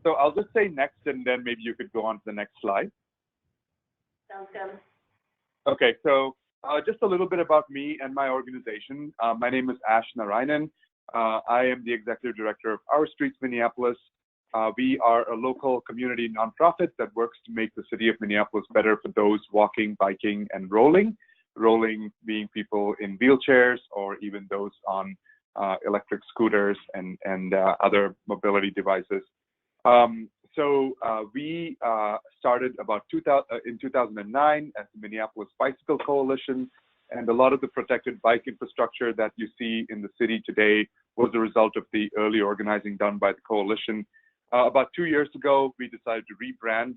So I'll just say next, and then maybe you could go on to the next slide. Sounds good. Okay, so just a little bit about me and my organization. My name is Narayanan. I am the executive director of Our Streets Minneapolis. We are a local community nonprofit that works to make the city of Minneapolis better for those walking, biking, and rolling. Rolling being people in wheelchairs or even those on electric scooters and other mobility devices. We started about in 2009 as the Minneapolis Bicycle Coalition, and a lot of the protected bike infrastructure that you see in the city today was a result of the early organizing done by the coalition. About 2 years ago, we decided to rebrand,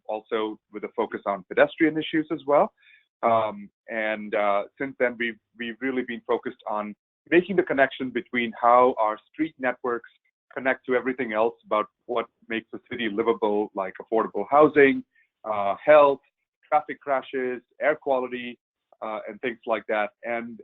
also with a focus on pedestrian issues as well. Since then, we've really been focused on making the connection between how our street networks connect to everything else about what makes the city livable, like affordable housing, health, traffic crashes, air quality, and things like that. And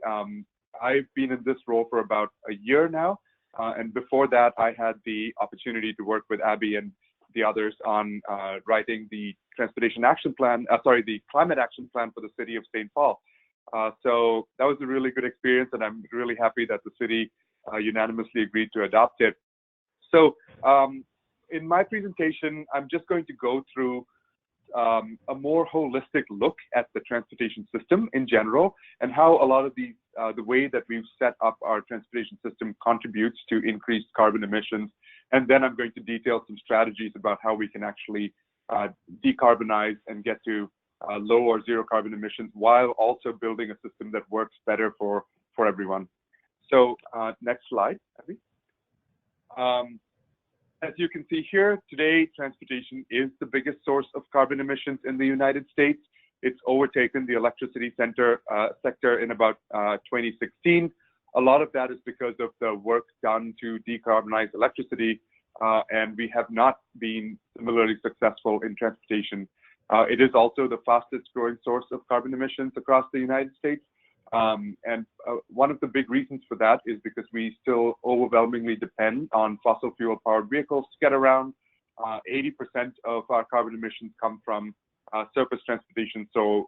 I've been in this role for about a year now. And before that, I had the opportunity to work with Abby and the others on writing the transportation action plan, the climate action plan for the city of St. Paul. So that was a really good experience, and I'm really happy that the city unanimously agreed to adopt it. So in my presentation, I'm just going to go through a more holistic look at the transportation system in general and how a lot of the way that we've set up our transportation system contributes to increased carbon emissions. And then I'm going to detail some strategies about how we can actually decarbonize and get to low or zero carbon emissions while also building a system that works better for everyone. So next slide, Abby. As you can see here, today, transportation is the biggest source of carbon emissions in the United States. It's overtaken the electricity sector in about 2016. A lot of that is because of the work done to decarbonize electricity, and we have not been similarly successful in transportation. It is also the fastest growing source of carbon emissions across the United States. One of the big reasons for that is because we still overwhelmingly depend on fossil fuel powered vehicles to get around. 80% of our carbon emissions come from surface transportation, so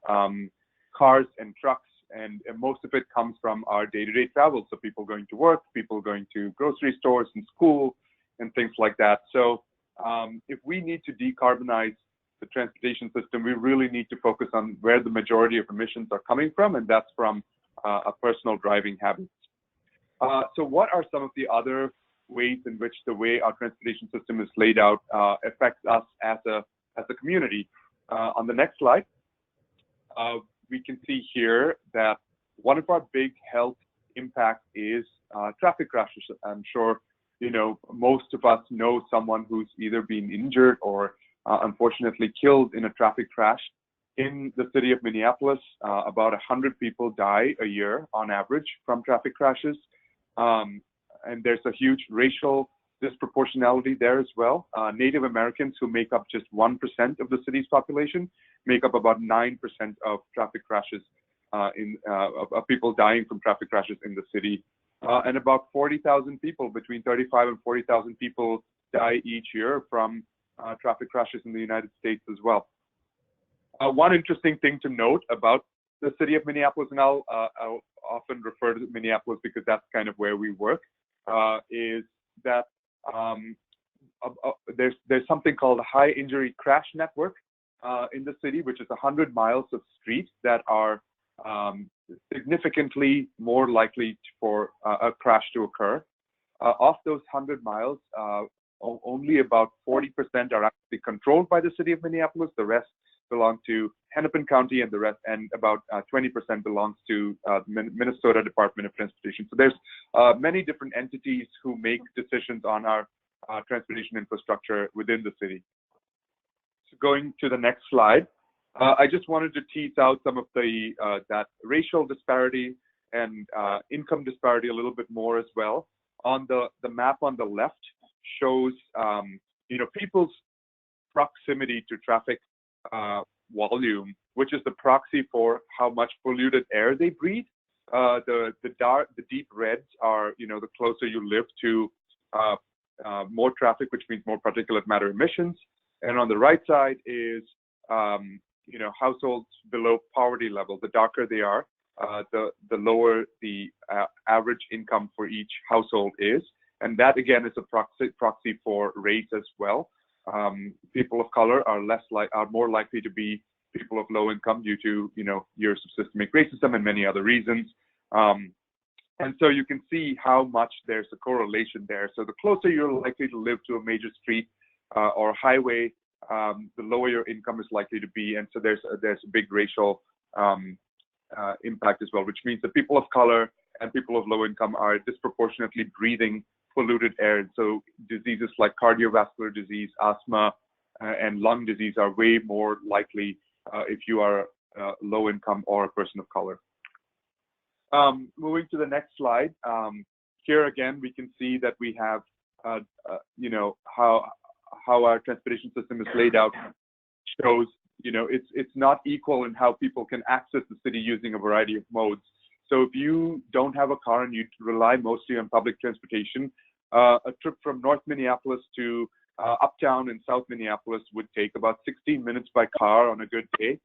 cars and trucks, and most of it comes from our day-to-day travel, so people going to work, people going to grocery stores and school, and things like that. So if we need to decarbonize the transportation system, we really need to focus on where the majority of emissions are coming from, and that's from a personal driving habits. So what are some of the other ways in which the way our transportation system is laid out affects us as a community? On the next slide, we can see here that one of our big health impacts is traffic crashes. I'm sure most of us know someone who's either been injured or unfortunately killed in a traffic crash. In the city of Minneapolis, about 100 people die a year on average from traffic crashes. And there's a huge racial disproportionality there as well. Native Americans, who make up just 1% of the city's population, make up about 9% of traffic crashes, of people dying from traffic crashes in the city. And about 40,000 people, between 35 and 40,000 people die each year from traffic crashes in the United States as well. One interesting thing to note about the city of Minneapolis, and I'll often refer to Minneapolis because that's kind of where we work, is that there's something called a high injury crash network in the city, which is 100 miles of streets that are significantly more likely for a crash to occur. Of those 100 miles, only about 40% are actually controlled by the city of Minneapolis. The rest belong to Hennepin County, and about 20% belongs to the Minnesota Department of Transportation. So there's many different entities who make decisions on our transportation infrastructure within the city. So going to the next slide, I just wanted to tease out some of the that racial disparity and income disparity a little bit more as well. On the map on the left shows people's proximity to traffic volume, which is the proxy for how much polluted air they breathe. The deep reds are the closer you live to more traffic, which means more particulate matter emissions. And on the right side is, households below poverty level. The darker they are, the lower the average income for each household is. And that, again, is a proxy for race as well. People of color are more likely to be people of low income due to, years of systemic racism and many other reasons. And so you can see how much there's a correlation there. So the closer you're likely to live to a major street or highway, the lower your income is likely to be. And so there's a big racial impact as well, which means that people of color and people of low income are disproportionately breathing polluted air. And so diseases like cardiovascular disease, asthma, and lung disease are way more likely if you are low income or a person of color. Moving to the next slide. Here again, we can see that we have, how our transportation system is laid out shows, it's not equal in how people can access the city using a variety of modes. So if you don't have a car and you rely mostly on public transportation, a trip from North Minneapolis to uptown in South Minneapolis would take about 16 minutes by car on a good day.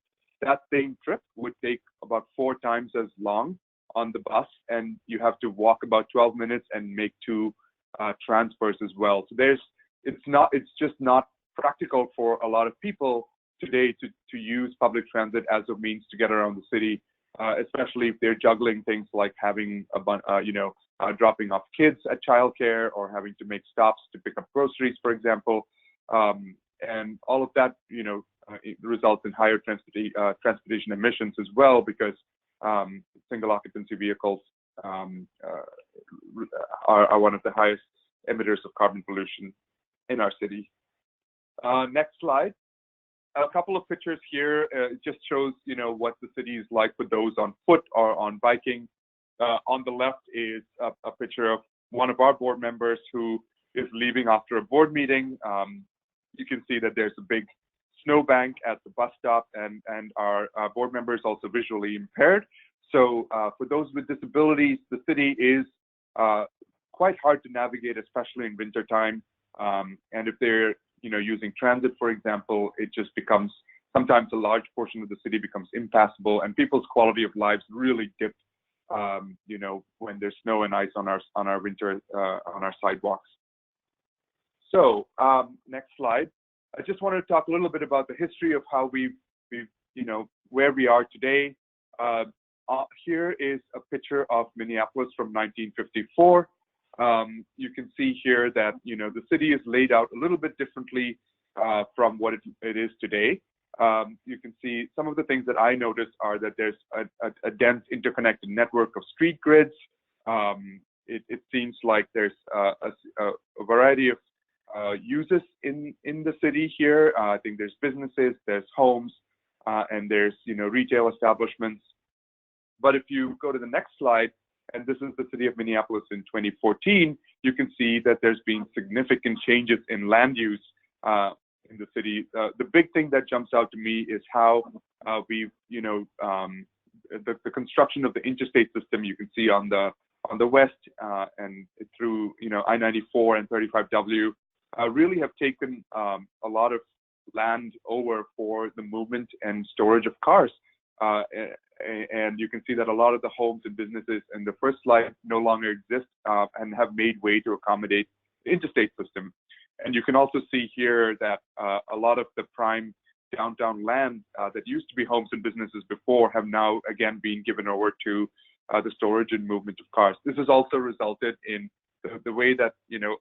That same trip would take about 4 times as long on the bus, and you have to walk about 12 minutes and make 2 transfers as well. So it's just not practical for a lot of people today to use public transit as a means to get around the city, especially if they're juggling things like having dropping off kids at childcare or having to make stops to pick up groceries, for example, and all of that, it results in higher transportation emissions as well, because single occupancy vehicles are one of the highest emitters of carbon pollution in our city. Next slide. A couple of pictures here. It just shows, what the city is like for those on foot or on biking. On the left is a picture of one of our board members who is leaving after a board meeting. You can see that there's a big snowbank at the bus stop, and our board member is also visually impaired. So for those with disabilities, the city is quite hard to navigate, especially in wintertime. And if they're using transit, for example, it just becomes, sometimes a large portion of the city becomes impassable, and people's quality of lives really dip, when there's snow and ice on our winter, on our sidewalks. So next slide. I just wanted to talk a little bit about the history of how we've where we are today. Here is a picture of Minneapolis from 1954. You can see here that, the city is laid out a little bit differently from what it is today. You can see some of the things that I noticed are that there's a dense interconnected network of street grids. It seems like there's a variety of uses in the city here. I think there's businesses, there's homes, and there's, retail establishments. But if you go to the next slide, and this is the city of Minneapolis in 2014, you can see that there's been significant changes in land use in the city. The big thing that jumps out to me is how we've, the construction of the interstate system. You can see on the west and through, I-94 and 35W really have taken a lot of land over for the movement and storage of cars. And you can see that a lot of the homes and businesses in the first slide no longer exist and have made way to accommodate the interstate system. And you can also see here that a lot of the prime downtown land that used to be homes and businesses before have now again been given over to the storage and movement of cars. This has also resulted in the way that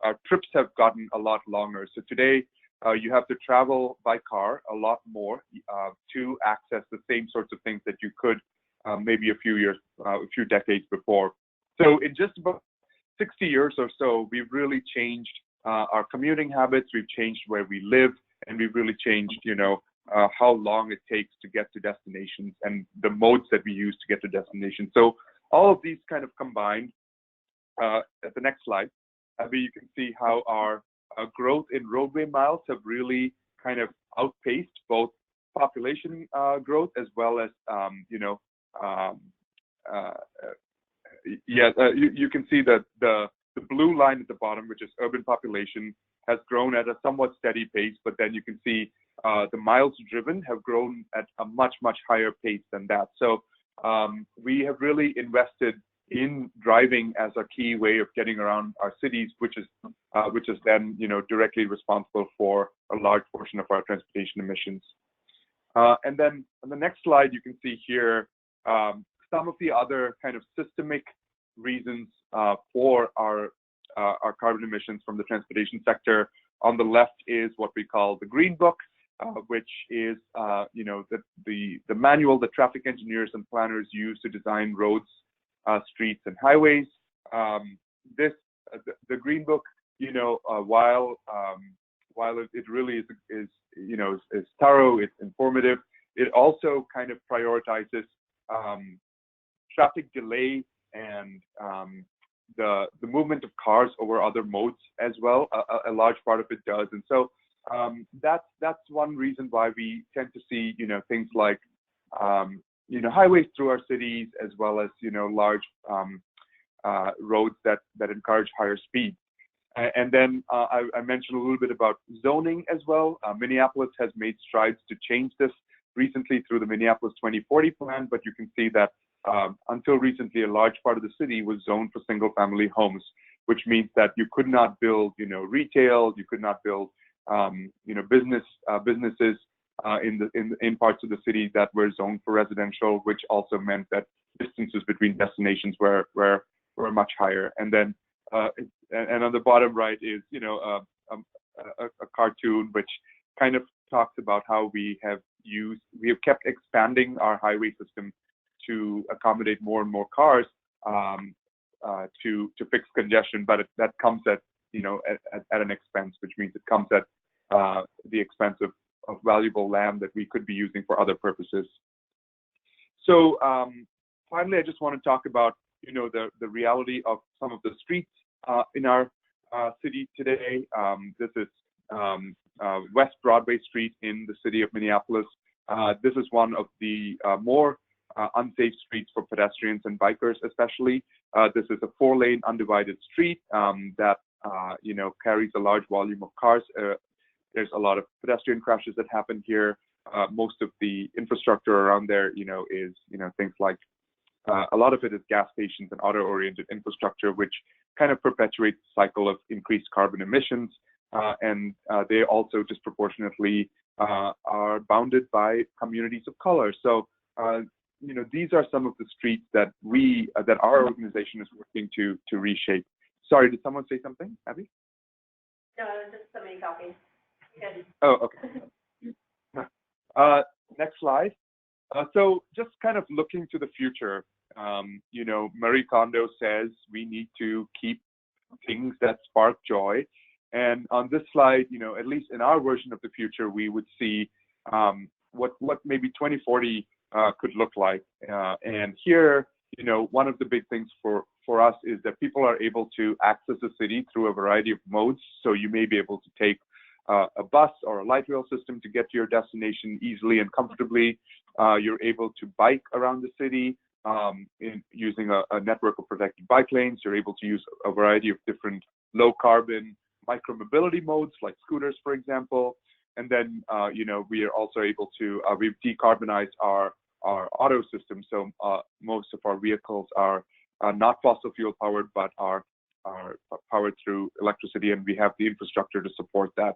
our trips have gotten a lot longer. So today you have to travel by car a lot more to access the same sorts of things that you could maybe a few decades before. So in just about 60 years or so, we've really changed our commuting habits. We've changed where we live, and we've really changed, how long it takes to get to destinations and the modes that we use to get to destinations. So all of these kind of combined. At the next slide, you can see how our growth in roadway miles have really kind of outpaced both population growth as well as, you can see that The blue line at the bottom, which is urban population, has grown at a somewhat steady pace, but then you can see the miles driven have grown at a much, much higher pace than that. So we have really invested in driving as a key way of getting around our cities, which is then directly responsible for a large portion of our transportation emissions. And then on the next slide, you can see here some of the other kind of systemic reasons for our carbon emissions from the transportation sector. On the left is what we call the Green Book, which is the manual that traffic engineers and planners use to design roads, streets, and highways. The Green Book, while it really is thorough, it's informative, it also kind of prioritizes traffic delay and the movement of cars over other modes as well. A large part of it does, and so that's one reason why we tend to see things like highways through our cities, as well as large roads that encourage higher speed. And then I mentioned a little bit about zoning as well. Minneapolis has made strides to change this recently through the Minneapolis 2040 plan, but you can see that until recently, a large part of the city was zoned for single-family homes, which means that you could not build, retail, you could not build, businesses in parts of the city that were zoned for residential, which also meant that distances between destinations were much higher. And then, and on the bottom right is, a cartoon which kind of talks about how we have kept expanding our highway system to accommodate more and more cars to fix congestion, but that comes at an expense, which means it comes at the expense of valuable land that we could be using for other purposes. So finally, I just want to talk about the reality of some of the streets in our city today. This is West Broadway Street in the city of Minneapolis. This is one of the more unsafe streets for pedestrians and bikers, especially. This is a 4-lane undivided street that carries a large volume of cars. There's a lot of pedestrian crashes that happen here. Most of the infrastructure around there, is things like a lot of it is gas stations and auto-oriented infrastructure, which kind of perpetuates the cycle of increased carbon emissions. And they also disproportionately are bounded by communities of color. So, these are some of the streets that that our organization is working to reshape. Sorry, did someone say something, Abby? No, it was just somebody talking. Good. Oh, okay. Next slide. So just kind of looking to the future, Marie Kondo says we need to keep things that spark joy. And on this slide, at least in our version of the future, we would see what maybe 2040 could look like. And here, one of the big things for us is that people are able to access the city through a variety of modes. So you may be able to take a bus or a light rail system to get to your destination easily and comfortably. You're able to bike around the city using a network of protected bike lanes. You're able to use a variety of different low carbon micro-mobility modes like scooters, for example. And then, we are also able to, we've decarbonized our auto system. So most of our vehicles are not fossil fuel powered, but are powered through electricity, and we have the infrastructure to support that.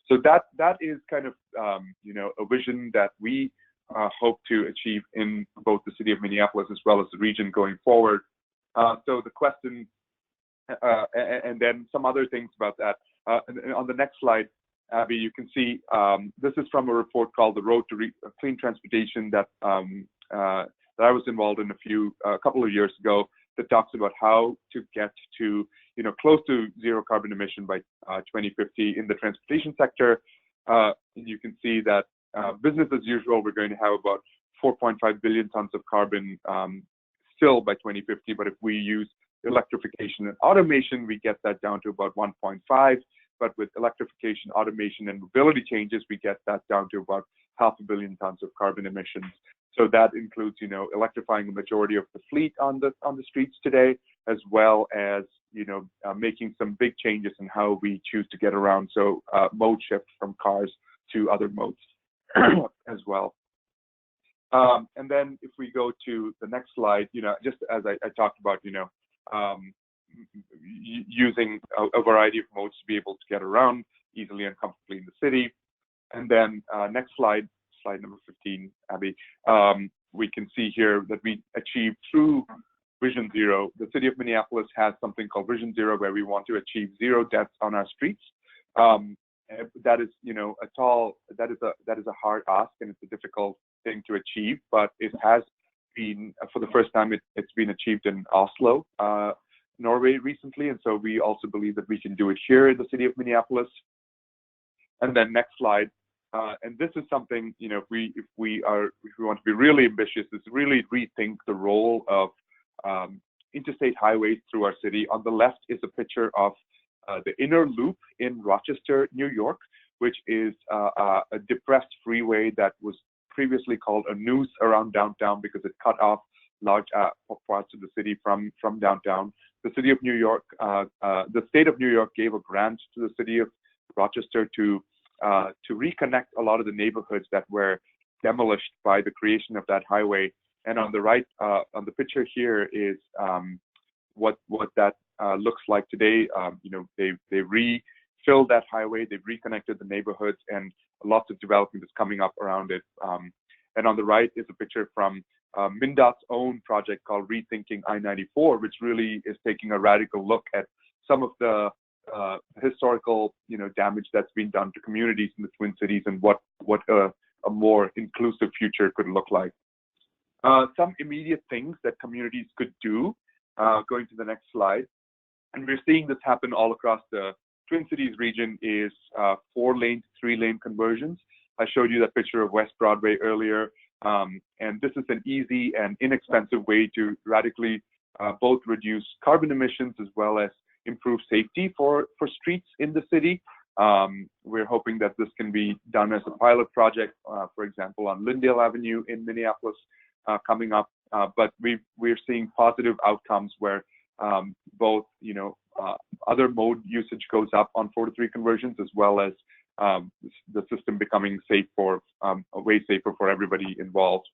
So that is kind of, a vision that we hope to achieve in both the city of Minneapolis as well as the region going forward. So the question, and then some other things about that. On the next slide, Abby, you can see this is from a report called The Road to Clean Transportation that I was involved in a couple of years ago, that talks about how to get to close to zero carbon emission by 2050 in the transportation sector. And you can see that business as usual, we're going to have about 4.5 billion tons of carbon still by 2050. But if we use electrification and automation, we get that down to about 1.5. But with electrification, automation, and mobility changes, we get that down to about 500 million tons of carbon emissions. So that includes, electrifying the majority of the fleet on the streets today, as well as making some big changes in how we choose to get around. So mode shift from cars to other modes as well. And then if we go to the next slide, just as I talked about, using a variety of modes to be able to get around easily and comfortably in the city. And then next slide number 15, Abby, we can see here that we achieved through Vision Zero. The city of Minneapolis has something called Vision Zero, where we want to achieve 0 deaths on our streets. That is, that is a hard ask, and it's a difficult thing to achieve, but it has been, for the first time, it's been achieved in Oslo, Norway recently, and so we also believe that we can do it here in the city of Minneapolis. And then next slide, and this is something, if we want to be really ambitious, is really rethink the role of interstate highways through our city. On the left is a picture of the inner loop in Rochester, New York, which is a depressed freeway that was previously called a noose around downtown because it cut off large parts of the city from downtown. The city of New York, the state of New York gave a grant to the city of Rochester to reconnect a lot of the neighborhoods that were demolished by the creation of that highway. And on the right, on the picture here is what that looks like today. They refilled that highway, they've reconnected the neighborhoods, and lots of development is coming up around it. And on the right is a picture from MnDOT's own project called Rethinking I-94, which really is taking a radical look at some of the historical, damage that's been done to communities in the Twin Cities and what a more inclusive future could look like. Some immediate things that communities could do, going to the next slide, and we're seeing this happen all across the Twin Cities region, is 4-lane to 3-lane conversions. I showed you that picture of West Broadway earlier, and this is an easy and inexpensive way to radically both reduce carbon emissions as well as improve safety for streets in the city. We're hoping that this can be done as a pilot project, for example, on Lyndale Avenue in Minneapolis coming up. But we're seeing positive outcomes where both, other mode usage goes up on 4-to-3 conversions, as well as the system becoming way safer for everybody involved.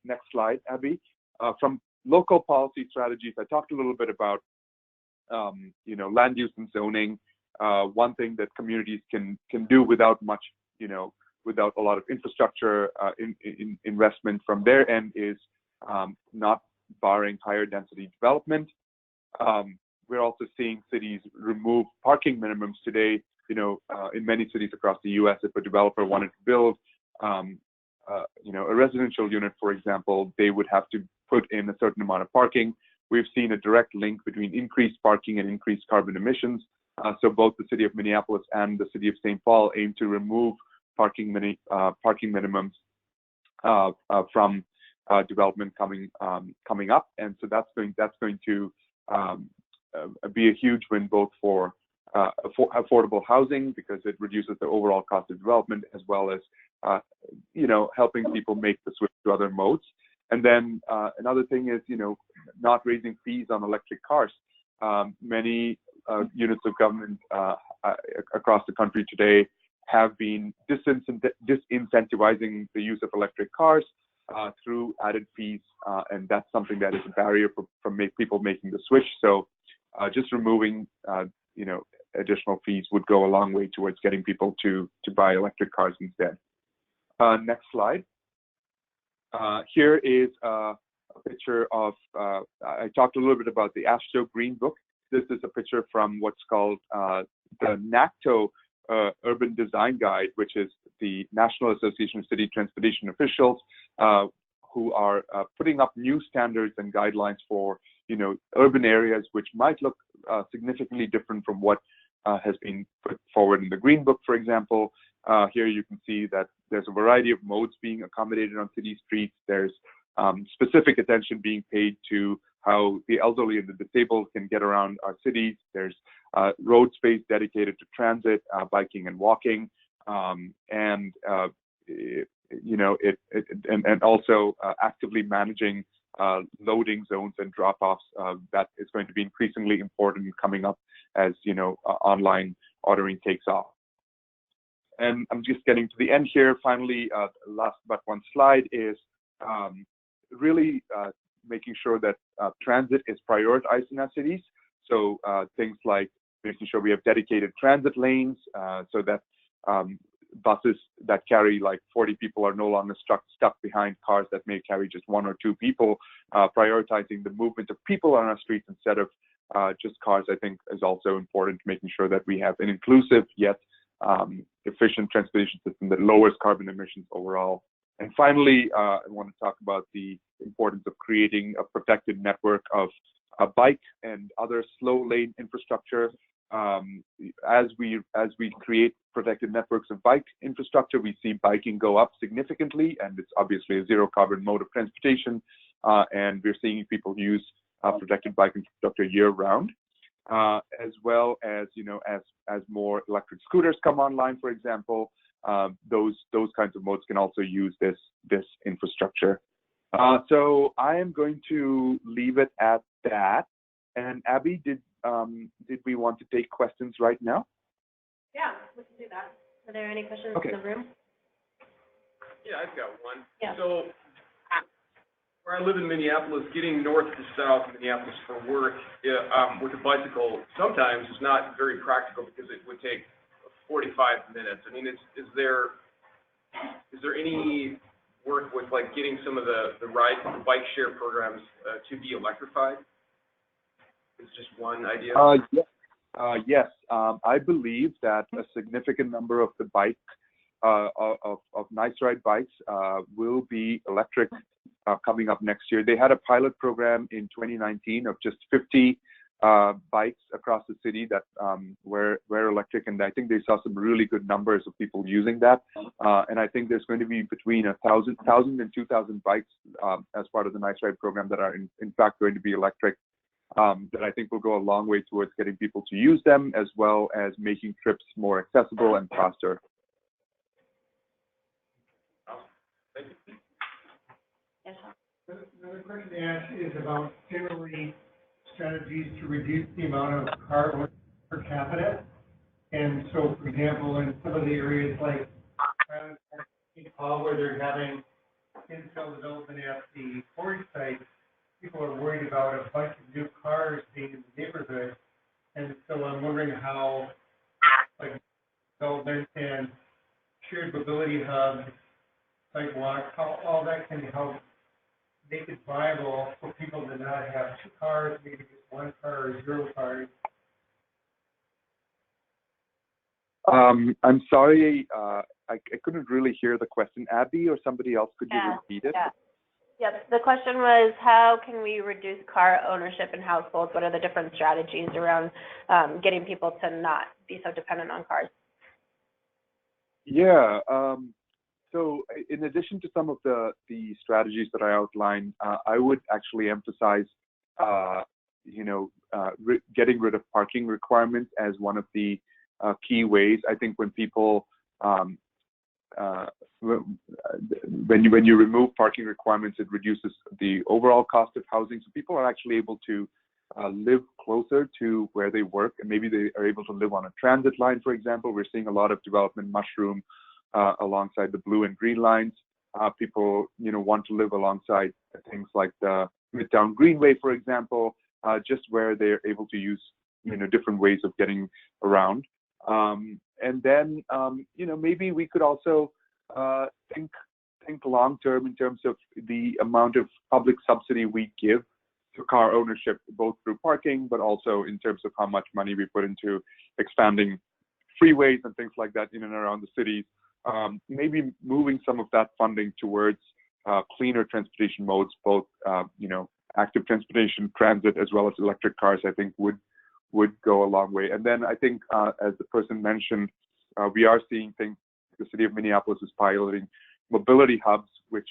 Next slide, Abby. From local policy strategies, I talked a little bit about land use and zoning. One thing that communities can do without much, without a lot of infrastructure in investment from their end is not barring higher density development. We're also seeing cities remove parking minimums today. In many cities across the U.S., if a developer wanted to build, a residential unit, for example, they would have to put in a certain amount of parking. We've seen a direct link between increased parking and increased carbon emissions. So both the city of Minneapolis and the city of St. Paul aim to remove parking minimums from development coming up, and so that's going to be a huge win both for affordable housing, because it reduces the overall cost of development, as well as helping people make the switch to other modes. And then another thing is not raising fees on electric cars. Many units of government across the country today have been disincentivizing the use of electric cars through added fees, and that's something that is a barrier for people making the switch. So just removing additional fees would go a long way towards getting people to buy electric cars instead. Next slide. Here is a picture of, I talked a little bit about the AASHTO Green Book. This is a picture from what's called the NACTO Urban Design Guide, which is the National Association of City Transportation Officials, who are putting up new standards and guidelines for urban areas, which might look significantly different from what has been put forward in the Green Book, for example. Here you can see that there's a variety of modes being accommodated on city streets. There's specific attention being paid to how the elderly and the disabled can get around our cities. There's road space dedicated to transit, biking and walking, and also actively managing loading zones and drop-offs. That is going to be increasingly important coming up as online ordering takes off. And I'm just getting to the end here. Finally, last but one slide is really making sure that transit is prioritized in our cities. So things like making sure we have dedicated transit lanes so that buses that carry like 40 people are no longer stuck behind cars that may carry just 1 or 2 people. Prioritizing the movement of people on our streets instead of just cars, I think, is also important, making sure that we have an inclusive yet efficient transportation system that lowers carbon emissions overall. And finally, I want to talk about the importance of creating a protected network of bike and other slow lane infrastructure. As we create protected networks of bike infrastructure, we see biking go up significantly, and it's obviously a zero carbon mode of transportation. And we're seeing people use protected bike infrastructure year round, as well as as more electric scooters come online, for example. Those kinds of modes can also use this infrastructure. So I am going to leave it at that. And Abby, did we want to take questions right now? Yeah, we can do that. Are there any questions Okay. in the room? Yeah, I've got one. Yeah. So, where I live in Minneapolis, getting north to south Minneapolis for work with a bicycle sometimes is not very practical because it would take 45 minutes. I mean, is there any work with like getting some of the bike share programs to be electrified? It's just one idea. Yes. I believe that a significant number of the bike of Nice Ride bikes will be electric coming up next year. They had a pilot program in 2019 of just 50 bikes across the city that were electric, and I think they saw some really good numbers of people using that. And I think there's going to be between 1,000 and 2,000 bikes as part of the Nice Ride program that are in fact going to be electric. That I think will go a long way towards getting people to use them, as well as making trips more accessible and faster. Thank you. Yes. Another question to ask is about generally strategies to reduce the amount of carbon per capita. And so, for example, in some of the areas like where they're having infill development at the forage site, people are worried about a bunch of new cars being in the neighborhood. And so I'm wondering how, like, development and shared mobility hubs, sidewalks, how all that can help make it viable for people to not have 2 cars, maybe just 1 car or 0 cars. I'm sorry, I couldn't really hear the question. Abby or somebody else, could you repeat it? Yeah. Yep. The question was, how can we reduce car ownership in households? What are the different strategies around getting people to not be so dependent on cars? Yeah. So in addition to some of the strategies that I outlined, I would actually emphasize, getting rid of parking requirements as one of the key ways. I think when people when you remove parking requirements, it reduces the overall cost of housing. So people are actually able to live closer to where they work, and maybe they are able to live on a transit line, for example. We're seeing a lot of development mushroom alongside the blue and green lines. People, want to live alongside things like the Midtown Greenway, for example, just where they're able to use, different ways of getting around. And then, maybe we could also think long term in terms of the amount of public subsidy we give to car ownership, both through parking, but also in terms of how much money we put into expanding freeways and things like that in and around the cities. Maybe moving some of that funding towards cleaner transportation modes, both active transportation, transit, as well as electric cars, I think would go a long way. And then I think, as the person mentioned, we are seeing things. The city of Minneapolis is piloting mobility hubs, which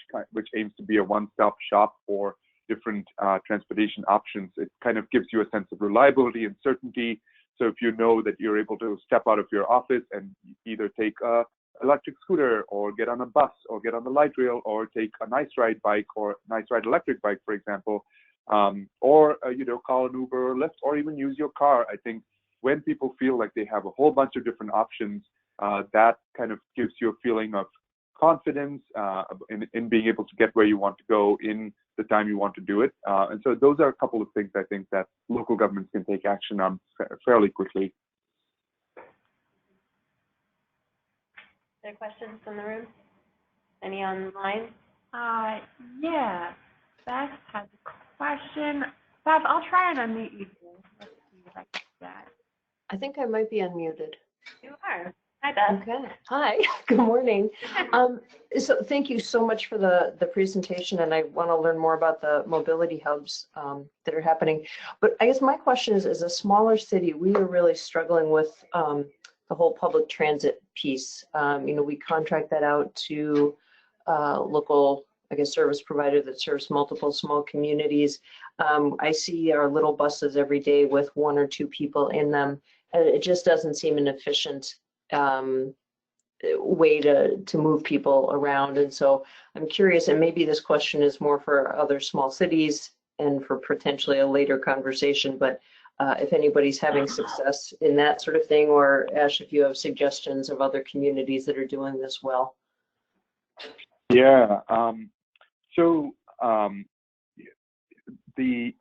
aims to be a one-stop shop for different transportation options. It kind of gives you a sense of reliability and certainty. So if you know that you're able to step out of your office and either take a electric scooter, or get on a bus, or get on the light rail, or take a nice ride bike or nice ride electric bike, for example, or call an Uber or Lyft, or even use your car. I think when people feel like they have a whole bunch of different options, that kind of gives you a feeling of confidence in being able to get where you want to go in the time you want to do it. And so those are a couple of things I think that local governments can take action on fairly quickly. Any questions from the room? Any online? Yeah. Beth has a question. Beth, I'll try and unmute you. Let's see if I can do that. I think I might be unmuted. You are. Hi, Beth. Okay. Hi. Good morning. So thank you so much for the presentation, and I want to learn more about the mobility hubs that are happening. But I guess my question is, as a smaller city, we are really struggling with the whole public transit piece. We contract that out to local, I guess, service provider that serves multiple small communities. I see our little buses every day with 1 or 2 people in them, and it just doesn't seem an efficient way to move people around. And so I'm curious, and maybe this question is more for other small cities and for potentially a later conversation, but if anybody's having success in that sort of thing, or Ash, if you have suggestions of other communities that are doing this well. Yeah. The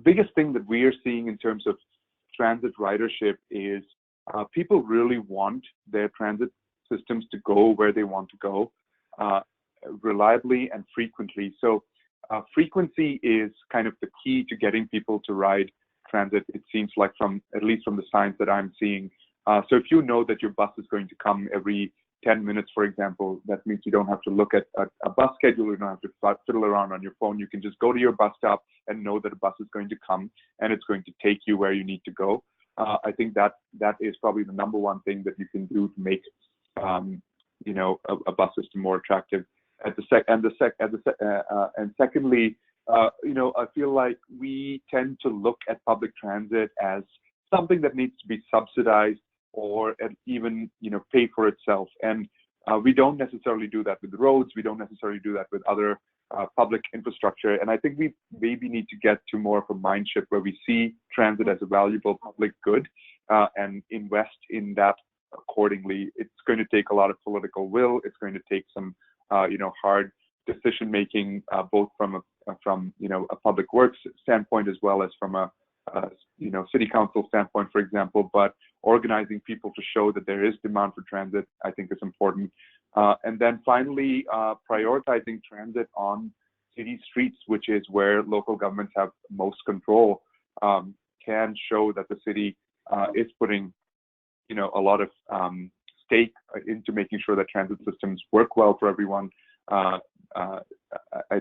biggest thing that we are seeing in terms of transit ridership is people really want their transit systems to go where they want to go reliably and frequently. So frequency is kind of the key to getting people to ride transit, it seems like, at least from the signs that I'm seeing. So if you know that your bus is going to come every 10 minutes, for example, that means you don't have to look at a bus schedule, you don't have to fiddle around on your phone. You can just go to your bus stop and know that a bus is going to come and it's going to take you where you need to go. I think that is probably the number one thing that you can do to make a bus system more attractive. And secondly, I feel like we tend to look at public transit as something that needs to be subsidized or even pay for itself. And we don't necessarily do that with the roads. We don't necessarily do that with other public infrastructure. And I think we maybe need to get to more of a mind shift where we see transit as a valuable public good and invest in that accordingly. It's going to take a lot of political will. It's going to take some hard decision making, both from a public works standpoint as well as from a city council standpoint, for example. But organizing people to show that there is demand for transit, I think, is important. And then finally, prioritizing transit on city streets, which is where local governments have most control, can show that the city is putting, a lot of stake into making sure that transit systems work well for everyone. I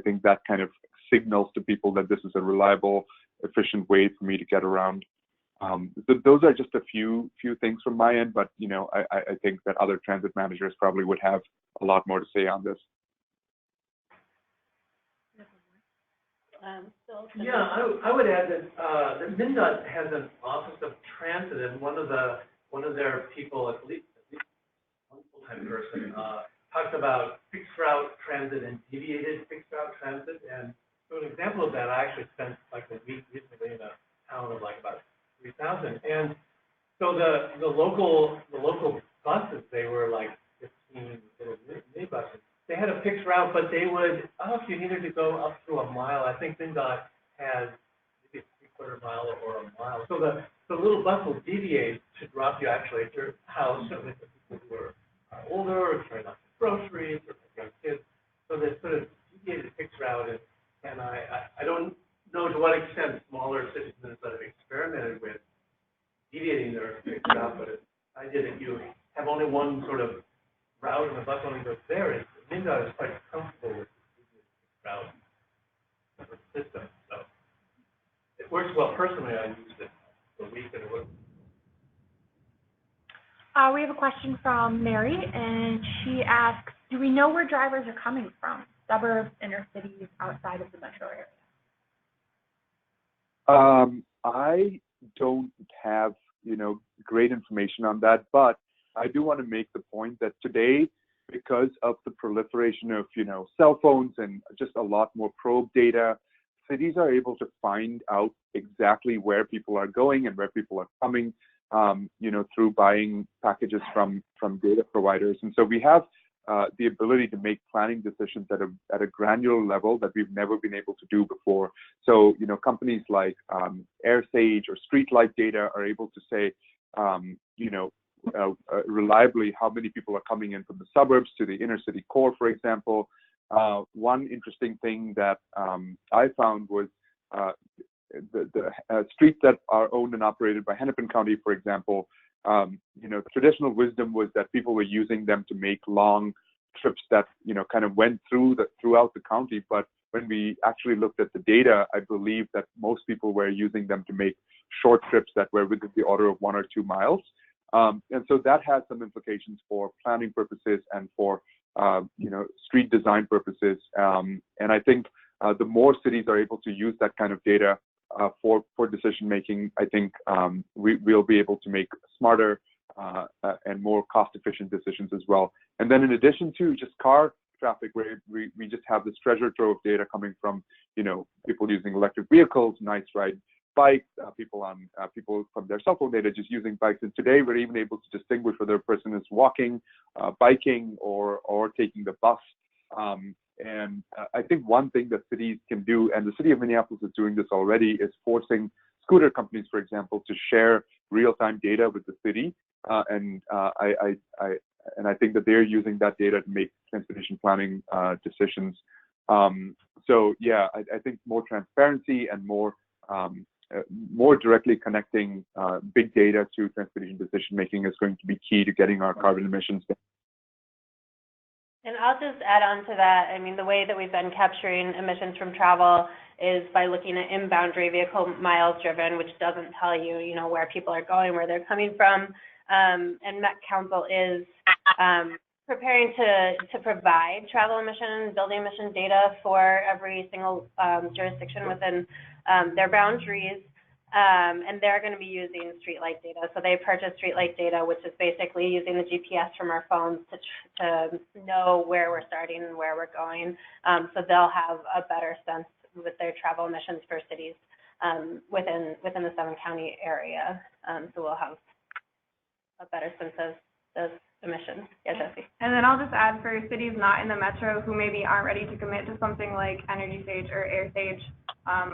think that kind of signals to people that this is a reliable, efficient way for me to get around. Those are just a few things from my end, but I think that other transit managers probably would have a lot more to say on this. Yeah, I would add that MnDOT has an Office of Transit, and one of their people, at least one full-time person, talks about fixed route transit and deviated fixed route transit. And so an example of that, I actually spent like a week recently in a town of like about 3,000. And so the local buses, they were like 15 little mini buses. They had a fixed route, but they would, if you needed to go up to a mile, I think MnDOT has maybe a 3/4 mile or a mile. So the little bus will deviate to drop you actually at your house, certainly for people who are older or carrying lots of groceries or young kids. So they sort of deviated fixed route, and I don't know to what extent smaller cities in Minnesota have experimented with deviating their fixed route, but the idea that you have only one sort of route and the bus only goes there, MnDOT is quite comfortable with the fixed route system. So it works well. Personally, I used it for a week and it worked. We have a question from Mary, and she asks, do we know where drivers are coming from? Suburbs, inner cities, outside of the metro area? I don't have, great information on that, but I do want to make the point that today, because of the proliferation of, cell phones and just a lot more probe data, cities are able to find out exactly where people are going and where people are coming, through buying packages from data providers. And so we have the ability to make planning decisions at a granular level that we've never been able to do before. So, companies like AirSage or Streetlight Data are able to say, reliably how many people are coming in from the suburbs to the inner city core, for example. One interesting thing that I found was the streets that are owned and operated by Hennepin County, for example. Traditional wisdom was that people were using them to make long trips that kind of went throughout the county. But when we actually looked at the data, I believe that most people were using them to make short trips that were within the order of 1 or 2 miles. And so that has some implications for planning purposes and for street design purposes. And I think the more cities are able to use that kind of data for decision making, I think we'll be able to make smarter and more cost-efficient decisions as well. And then in addition to just car traffic, where we just have this treasure trove of data coming from people using electric vehicles, nice ride bikes, people from their cell phone data just using bikes. And today we're even able to distinguish whether a person is walking, biking, or taking the bus. And I think one thing that cities can do, and the city of Minneapolis is doing this already, is forcing scooter companies, for example, to share real-time data with the city. And I think that they're using that data to make transportation planning decisions. So yeah, I think more transparency and more directly connecting big data to transportation decision making is going to be key to getting our carbon emissions down. And I'll just add on to that. I mean, the way that we've been capturing emissions from travel is by looking at in-boundary vehicle miles driven, which doesn't tell you, where people are going, where they're coming from. And Met Council is preparing to provide travel emission, building emission data for every single jurisdiction within their boundaries. And they're going to be using streetlight data. So they purchased streetlight data, which is basically using the GPS from our phones to know where we're starting and where we're going. So they'll have a better sense with their travel emissions for cities within the 7-county area. So we'll have a better sense of those emissions. Yeah, Jessi. And then I'll just add, for cities not in the metro who maybe aren't ready to commit to something like EnergySage or AirSage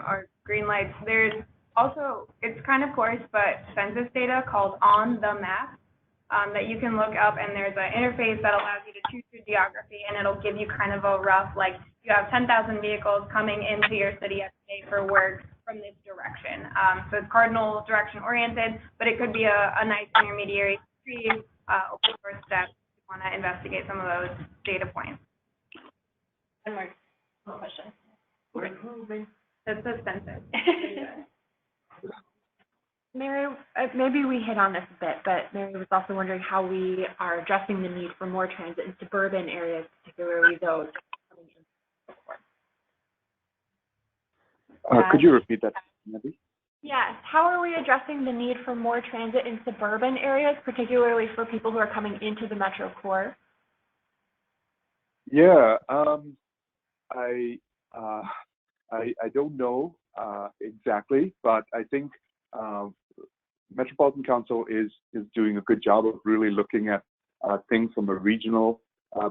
or GreenLights, there's also, it's kind of coarse, but census data called On the Map that you can look up, and there's an interface that allows you to choose your geography, and it'll give you kind of a rough, like, you have 10,000 vehicles coming into your city every day for work from this direction. So it's cardinal direction oriented, but it could be a nice intermediary tree, open source step if you want to investigate some of those data points. One more question. That's the census. Mary, maybe we hit on this a bit, but Mary was also wondering how we are addressing the need for more transit in suburban areas, particularly those coming in. Could you repeat that, Debbie? Yes. How are we addressing the need for more transit in suburban areas, particularly for people who are coming into the metro core? Yeah, I don't know exactly, but I think Metropolitan Council is doing a good job of really looking at things from a regional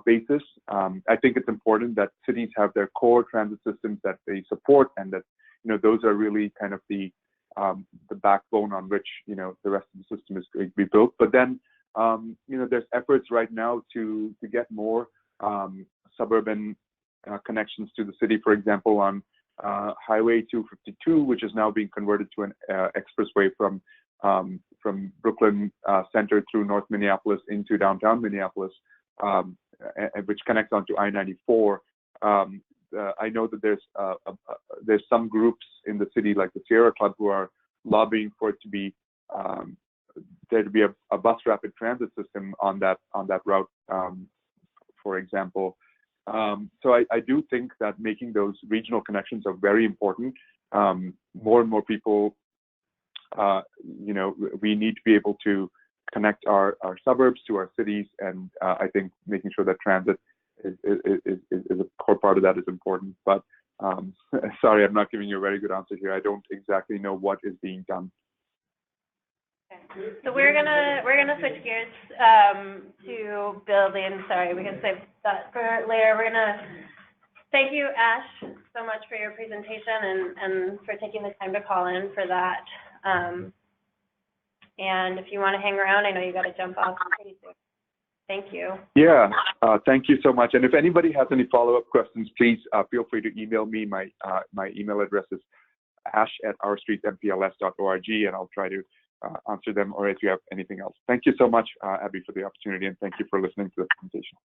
basis. I think it's important that cities have their core transit systems that they support, and that those are really kind of the backbone on which the rest of the system is going to be built. But then there's efforts right now to get more suburban connections to the city. For example, on Highway 252, which is now being converted to an expressway from Brooklyn Center through North Minneapolis into downtown Minneapolis, which connects onto I-94. I know that there's some groups in the city, like the Sierra Club, who are lobbying for it to be there to be a bus rapid transit system on that route, for example. So I do think that making those regional connections are very important. More and more people, we need to be able to connect our suburbs to our cities, and I think making sure that transit is a core part of that is important. But sorry, I'm not giving you a very good answer here. I don't exactly know what is being done. So we're gonna switch gears to building. Sorry, we can save that for later. We're gonna thank you, Ash, so much for your presentation and for taking the time to call in for that. And if you want to hang around, I know you got to jump off pretty soon. Thank you. Yeah, thank you so much. And if anybody has any follow-up questions, please feel free to email me. My email address is ash@ourstreetmpls.org, and I'll try to answer them, or if you have anything else. Thank you so much, Abby, for the opportunity, and thank you for listening to the presentation.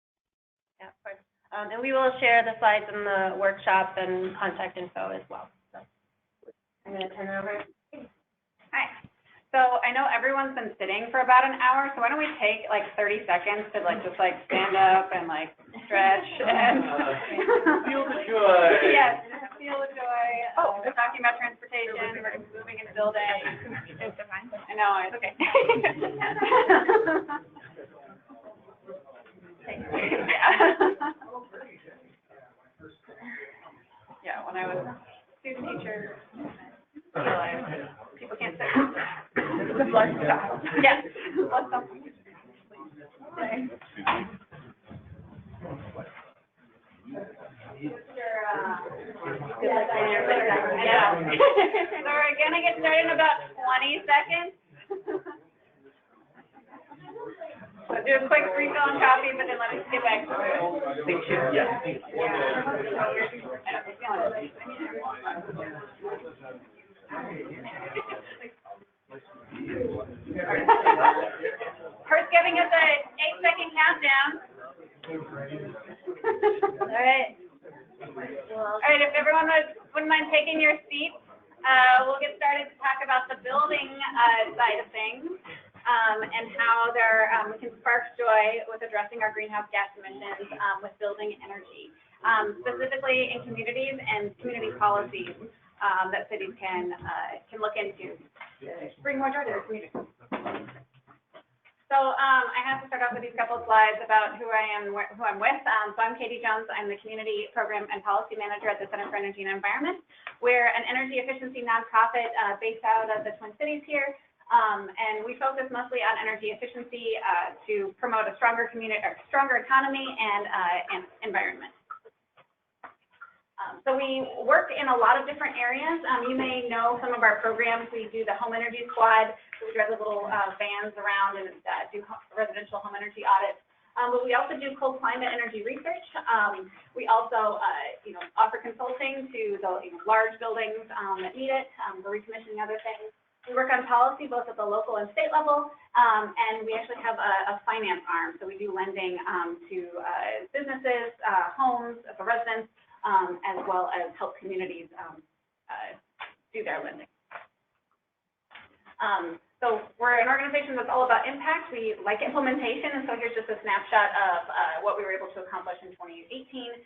Yeah, of course. And we will share the slides in the workshop and contact info as well. So I'm going to turn it over. Hi. So I know everyone's been sitting for about an hour, so why don't we take like 30 seconds to just stand up and stretch and feel the joy. Yes, feel the joy. We're talking about transportation. We're moving in the building. It's fine. I know. It's okay. Yeah, when I was a student teacher, I realized people can't sit. The blood stop. Yes. Blood stop. Yeah. So we're gonna get started in about 20 seconds. So do a quick refill on coffee, but then let us get back to it. Thank you. Yeah. Kurt's giving us a 8-second countdown. All right. All right, if everyone wouldn't mind taking your seats, we'll get started to talk about the building side of things and how we can spark joy with addressing our greenhouse gas emissions with building energy, specifically in communities and community policies that cities can look into to bring more joy to their community. So I have to start off with these couple of slides about who I am, who I'm with. So I'm Katie Jones. I'm the Community Program and Policy Manager at the Center for Energy and Environment. We're an energy efficiency nonprofit based out of the Twin Cities here. And we focus mostly on energy efficiency to promote a stronger community, or stronger economy and environment. So we work in a lot of different areas. You may know some of our programs. We do the Home Energy Squad. So we drive the little vans around and do residential home energy audits. But we also do cold climate energy research. We also, offer consulting to the large buildings that need it, for recommissioning other things. We work on policy both at the local and state level, and we actually have a finance arm. So we do lending to businesses, homes, for residents, as well as help communities do their lending. So we're an organization that's all about impact. We like implementation, and so here's just a snapshot of what we were able to accomplish in 2018.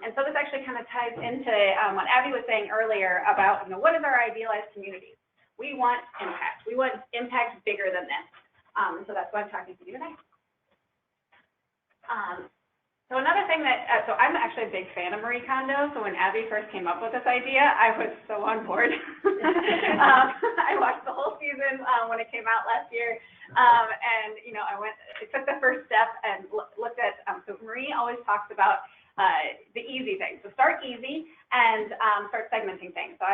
And so this actually kind of ties into what Abby was saying earlier about, what is our idealized community? We want impact. We want impact bigger than this. So that's why I'm talking to you today. So another thing that, so I'm actually a big fan of Marie Kondo. So when Abby first came up with this idea, I was so on board. I watched the whole season when it came out last year. And, I took the first step and looked at, so Marie always talks about the easy things. So start easy and start segmenting things. So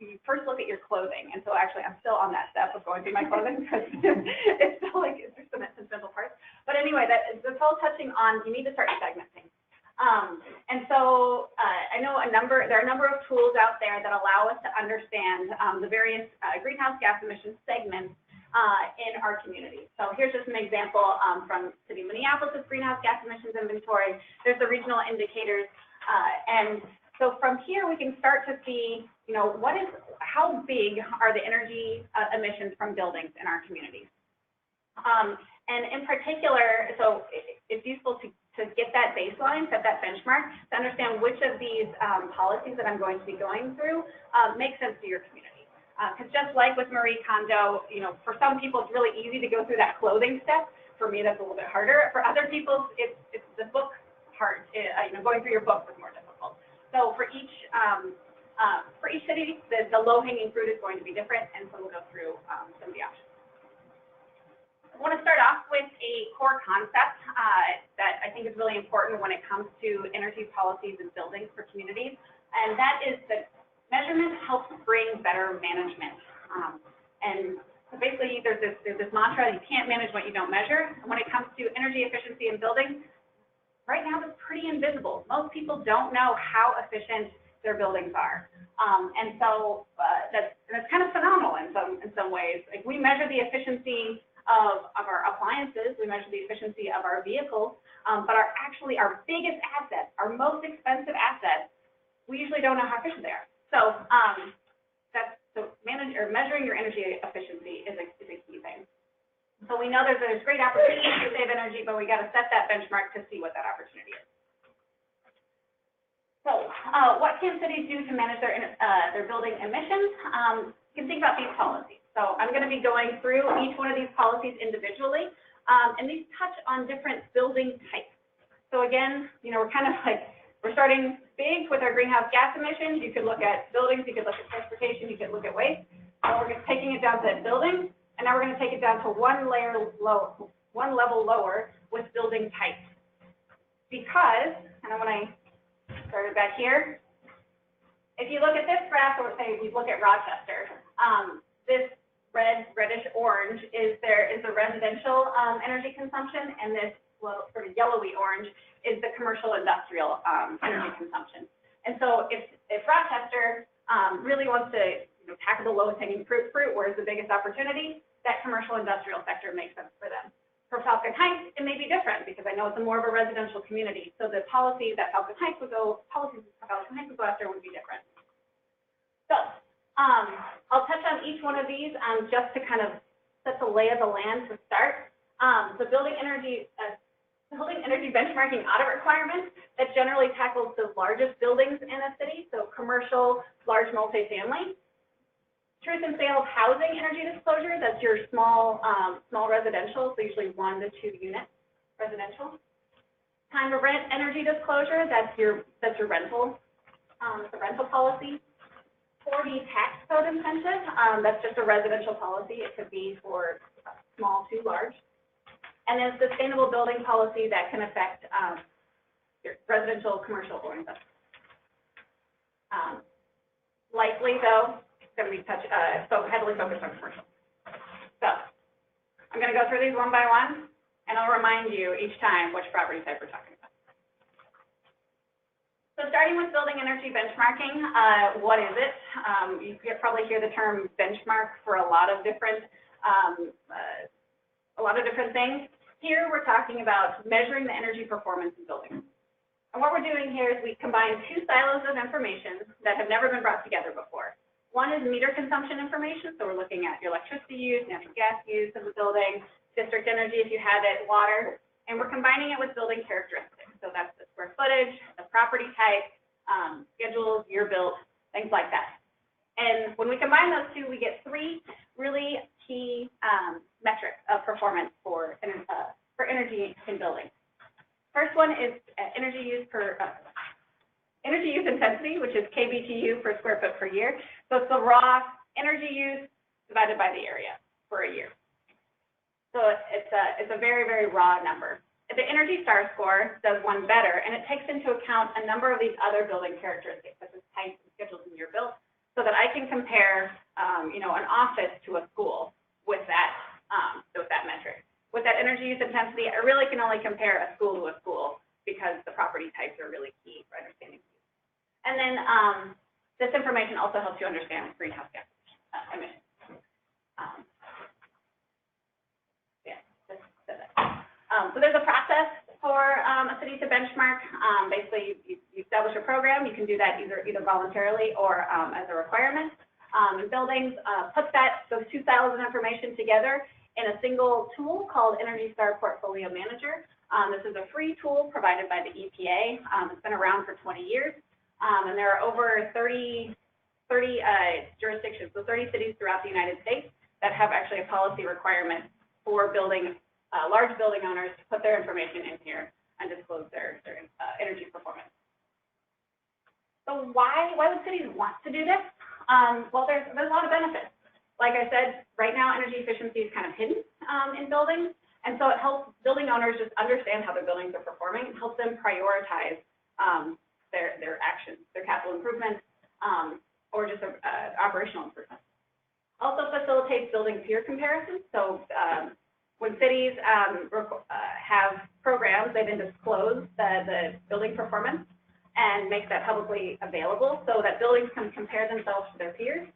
you first look at your clothing. And so actually I'm still on that step of going through my clothing because it's still it's just some simple parts. But anyway, that's all touching on, you need to start segmenting. And so I know there are a number of tools out there that allow us to understand the various greenhouse gas emission segments in our community. So here's just an example from City of Minneapolis' greenhouse gas emissions inventory. There's the regional indicators. And so from here, we can start to see, how big are the energy emissions from buildings in our communities? And in particular, so it's useful to get that baseline, set that benchmark, to understand which of these policies that I'm going to be going through make sense to your community. Because just like with Marie Kondo, you know, for some people it's really easy to go through that clothing step. For me, that's a little bit harder. For other people, it's the book part. You know, going through your book was more difficult. So for each city, the low-hanging fruit is going to be different, and so we'll go through some of the options. I want to start off with a core concept that I think is really important when it comes to energy policies and buildings for communities, and that is that measurement helps bring better management. And so basically, there's this mantra: you can't manage what you don't measure. And when it comes to energy efficiency in buildings, right now it's pretty invisible. Most people don't know how efficient their buildings are, and so that's kind of phenomenal in some ways. Like, we measure the efficiency of our appliances, we measure the efficiency of our vehicles, but our biggest assets, our most expensive assets, we usually don't know how efficient they are. So measuring your energy efficiency is a key thing. So we know there's great opportunities to save energy, but we got to set that benchmark to see what that opportunity is. So what can cities do to manage their building emissions? You can think about these policies. So I'm going to be going through each one of these policies individually, and these touch on different building types. So again, you know, we're starting big with our greenhouse gas emissions. You could look at buildings, you could look at transportation, you could look at waste. So we're just taking it down to buildings, and now we're going to take it down to one level lower with building types. Because, and when I started back here, if you look at this graph, or say we look at Rochester, this reddish orange is the residential energy consumption, and this sort of yellowy orange is the commercial industrial energy consumption. And so if Rochester really wants to tackle the lowest hanging fruit, where's the biggest opportunity, that commercial industrial sector makes sense for them. For Falcon Heights, it may be different because I know it's more of a residential community. So the policies that Falcon Heights would go after would be different. So I'll touch on each one of these just to kind of set the lay of the land to start. The building energy benchmarking audit requirements that generally tackles the largest buildings in a city, so commercial, large multifamily. Truth and sale of housing energy disclosure, that's your small residential, so usually 1 to 2 units residential. Time of rent energy disclosure, that's your rental, the rental policy. 4D tax code incentive, that's just a residential policy. It could be for small to large. And then sustainable building policy that can affect your residential, commercial, or industrial. Likely, though, it's going to be heavily focused on commercial. So I'm going to go through these one by one, and I'll remind you each time which property type we're talking about. So starting with building energy benchmarking, what is it? You probably hear the term benchmark for a lot of different things. Here we're talking about measuring the energy performance in buildings. And what we're doing here is we combine two silos of information that have never been brought together before. One is meter consumption information, so we're looking at your electricity use, natural gas use of the building, district energy if you have it, water, and we're combining it with building characteristics. So that's the square footage, the property type, schedules, year built, things like that. And when we combine those two, we get three really key metrics of performance for energy in buildings. First one is energy use intensity, which is kBTU per square foot per year. So it's the raw energy use divided by the area for a year. So it's a very, very raw number. The Energy Star score does one better, and it takes into account a number of these other building characteristics, such as types and schedules in your built, so that I can compare, an office to a school with that metric. With that energy use intensity, I really can only compare a school to a school because the property types are really key for understanding. And then this information also helps you understand greenhouse gas emissions. So there's a process for a city to benchmark. Basically, you establish a program. You can do that either voluntarily or as a requirement. In buildings, put those two silos of information together in a single tool called Energy Star Portfolio Manager. This is a free tool provided by the EPA. It's been around for 20 years. And there are over 30 jurisdictions, so 30 cities throughout the United States that have actually a policy requirement for large building owners to put their information in here and disclose their energy performance. So why would cities want to do this? Well, there's a lot of benefits. Like I said, right now energy efficiency is kind of hidden in buildings, and so it helps building owners just understand how their buildings are performing and helps them prioritize their actions, their capital improvements, or just operational improvements. Also facilitates building peer comparisons. So when cities have programs, they then disclose the building performance and make that publicly available so that buildings can compare themselves to their peers,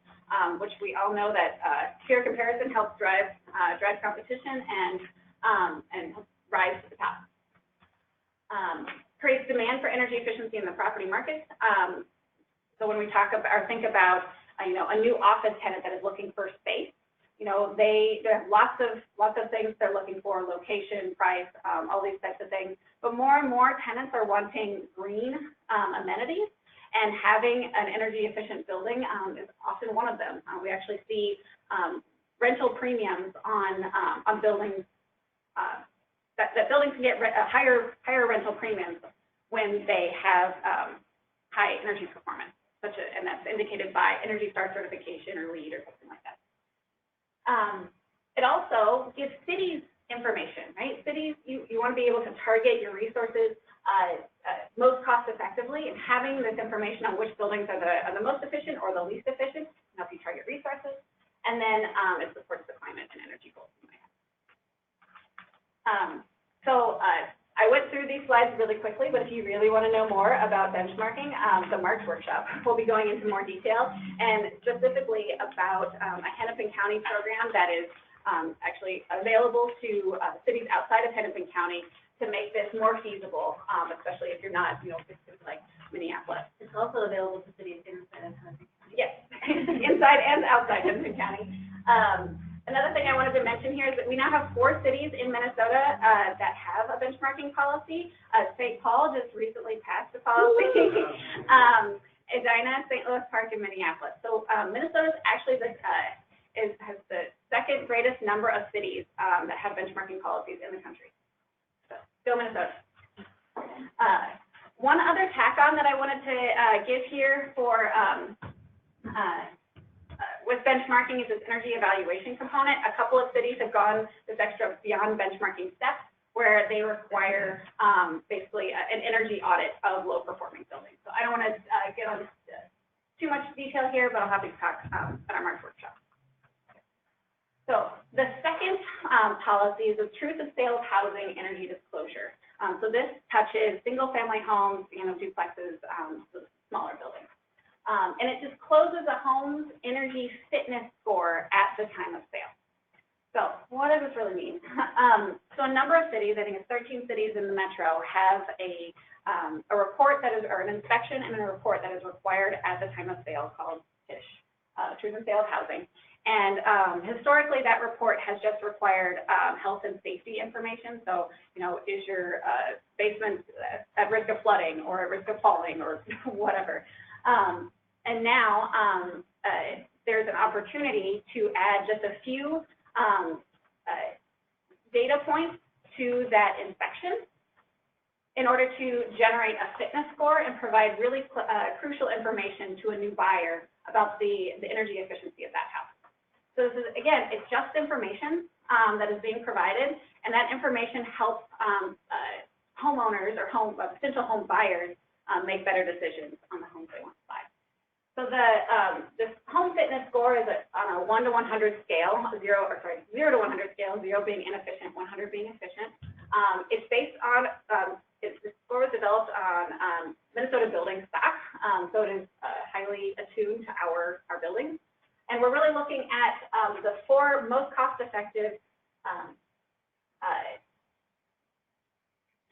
which we all know that peer comparison helps drive competition and rise to the top. Creates demand for energy efficiency in the property market. So when we talk about or think about a new office tenant that is looking for space, they have lots of things they're looking for: location, price, all these types of things. But more and more tenants are wanting green amenities, and having an energy efficient building is often one of them. We actually see rental premiums on buildings that buildings can get higher rental premiums when they have high energy performance, and that's indicated by Energy Star certification or LEED or something like that. It also gives cities information, right? Cities, you want to be able to target your resources most cost effectively, and having this information on which buildings are the most efficient or the least efficient can help you target resources. And then it supports the climate and energy goals you might have. I went through these slides really quickly, but if you really want to know more about benchmarking, the March workshop will be going into more detail, and specifically about a Hennepin County program that is actually available to cities outside of Hennepin County to make this more feasible, especially if you're not, like Minneapolis. It's also available to cities inside of Hennepin County. Yes, inside and outside Hennepin County. Another thing I wanted to mention here is that we now have 4 cities in Minnesota that have a benchmarking policy. St. Paul just recently passed a policy. Edina, St. Louis Park, and Minneapolis. So Minnesota is actually has the second greatest number of cities that have benchmarking policies in the country. So still Minnesota. One other tack on that I wanted to give here for with benchmarking is this energy evaluation component. A couple of cities have gone this extra beyond benchmarking steps, where they require basically an energy audit of low-performing buildings. So I don't want to get on too much detail here, but I'll have to talk at our March workshop. So the second policy is the truth of sales housing energy disclosure. So this touches single-family homes, duplexes, smaller buildings. And it discloses a home's energy fitness score at the time of sale. So what does this really mean? So a number of cities, I think it's 13 cities in the metro, have a report that is, or an inspection and a report that is required at the time of sale called TISH, Truth in Sales Housing. And historically, that report has just required health and safety information. So, is your basement at risk of flooding or at risk of falling or whatever? And now there's an opportunity to add just a few data points to that inspection in order to generate a fitness score and provide really crucial information to a new buyer about the energy efficiency of that house. So this is, again, it's just information that is being provided, and that information helps homeowners or potential home buyers make better decisions on the homes they want to buy. So this home fitness score is on a 1 to 100 scale, 0 to 100 scale, 0 being inefficient, 100 being efficient. It's based on, the score was developed on Minnesota building stock, so it is highly attuned to our buildings. And we're really looking at the 4 most cost-effective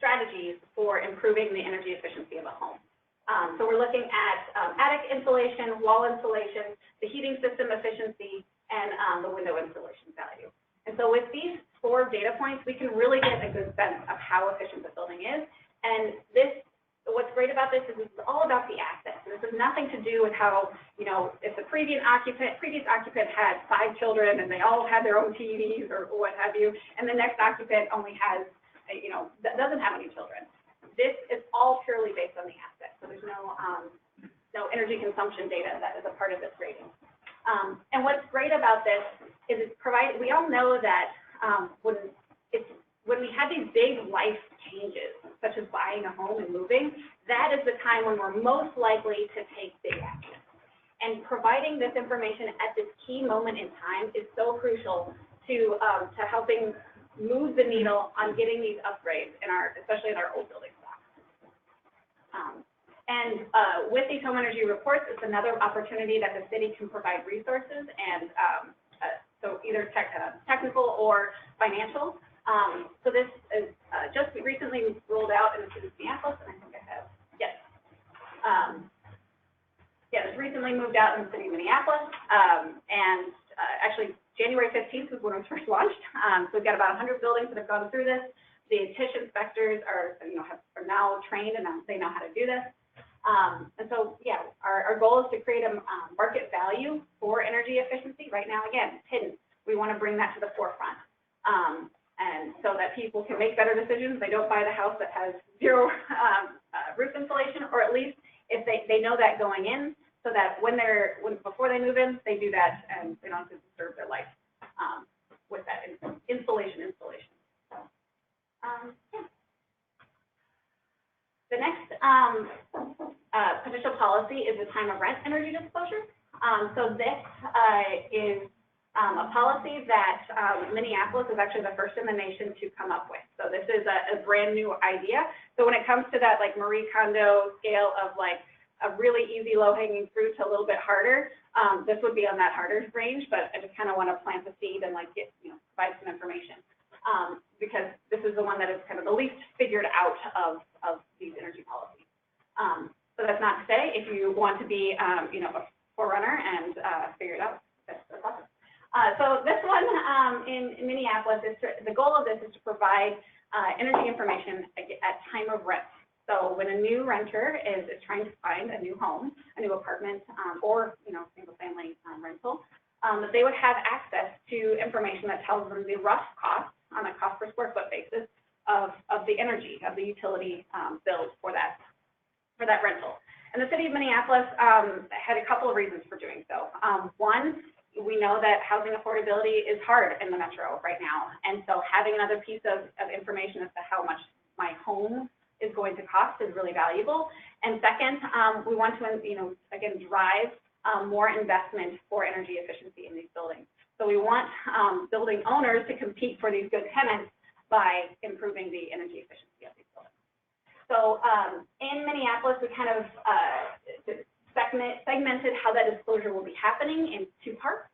strategies for improving the energy efficiency of a home. So we're looking at attic insulation, wall insulation, the heating system efficiency, and the window insulation value. And so with these 4 data points, we can really get a good sense of how efficient the building is. And this what's great about this is it's all about the assets. This has nothing to do with how, you know, if the previous occupant had 5 children and they all had their own TVs or what have you, and the next occupant only has, you know, doesn't have any children. This is all purely based on the assets. So there's no energy consumption data that is a part of this rating. And what's great about this is we all know that when we have these big life changes, such as buying a home and moving, that is the time when we're most likely to take big action. And providing this information at this key moment in time is so crucial to helping move the needle on getting these upgrades especially in our old building stock. With these home energy reports, it's another opportunity that the city can provide resources and so either technical or financial. So this is just recently rolled out in the city of Minneapolis, and I think I have, yes. It's recently moved out in the city of Minneapolis, and actually January 15th was when it was first launched. So we've got about 100 buildings that have gone through this. The TISH inspectors are now trained and they know how to do this. And so, yeah, our goal is to create a market value for energy efficiency. Right now, again, it's hidden. We want to bring that to the forefront. And so that people can make better decisions. They don't buy the house that has 0 roof insulation, or at least if they know that going in, so that before they move in, they do that and they don't have to disturb their life with that installation. So, yeah. The next potential policy is the time of rent energy disclosure. So this is a policy that Minneapolis is actually the first in the nation to come up with. So this is a brand new idea. So when it comes to that like Marie Kondo scale of like a really easy low-hanging fruit to a little bit harder, this would be on that harder range, but I just kind of want to plant the seed and like provide some information. Because this is the one that is kind of the least figured out of these energy policies. So that's not to say if you want to be, a forerunner and figure it out, that's awesome. So this one in Minneapolis, the goal of this is to provide energy information at time of rent. So when a new renter is trying to find a new home, a new apartment, or single family rental, that they would have access to information that tells them the rough cost on a cost per square foot basis of the energy, of the utility bills for that rental. And the city of Minneapolis had a couple of reasons for doing so. One, we know that housing affordability is hard in the metro right now. And so having another piece of information as to how much my home is going to cost is really valuable. And second, we want to, again, drive more investment for energy efficiency in these buildings. So we want building owners to compete for these good tenants by improving the energy efficiency of these buildings. So in Minneapolis, we kind of segmented how that disclosure will be happening in 2 parts.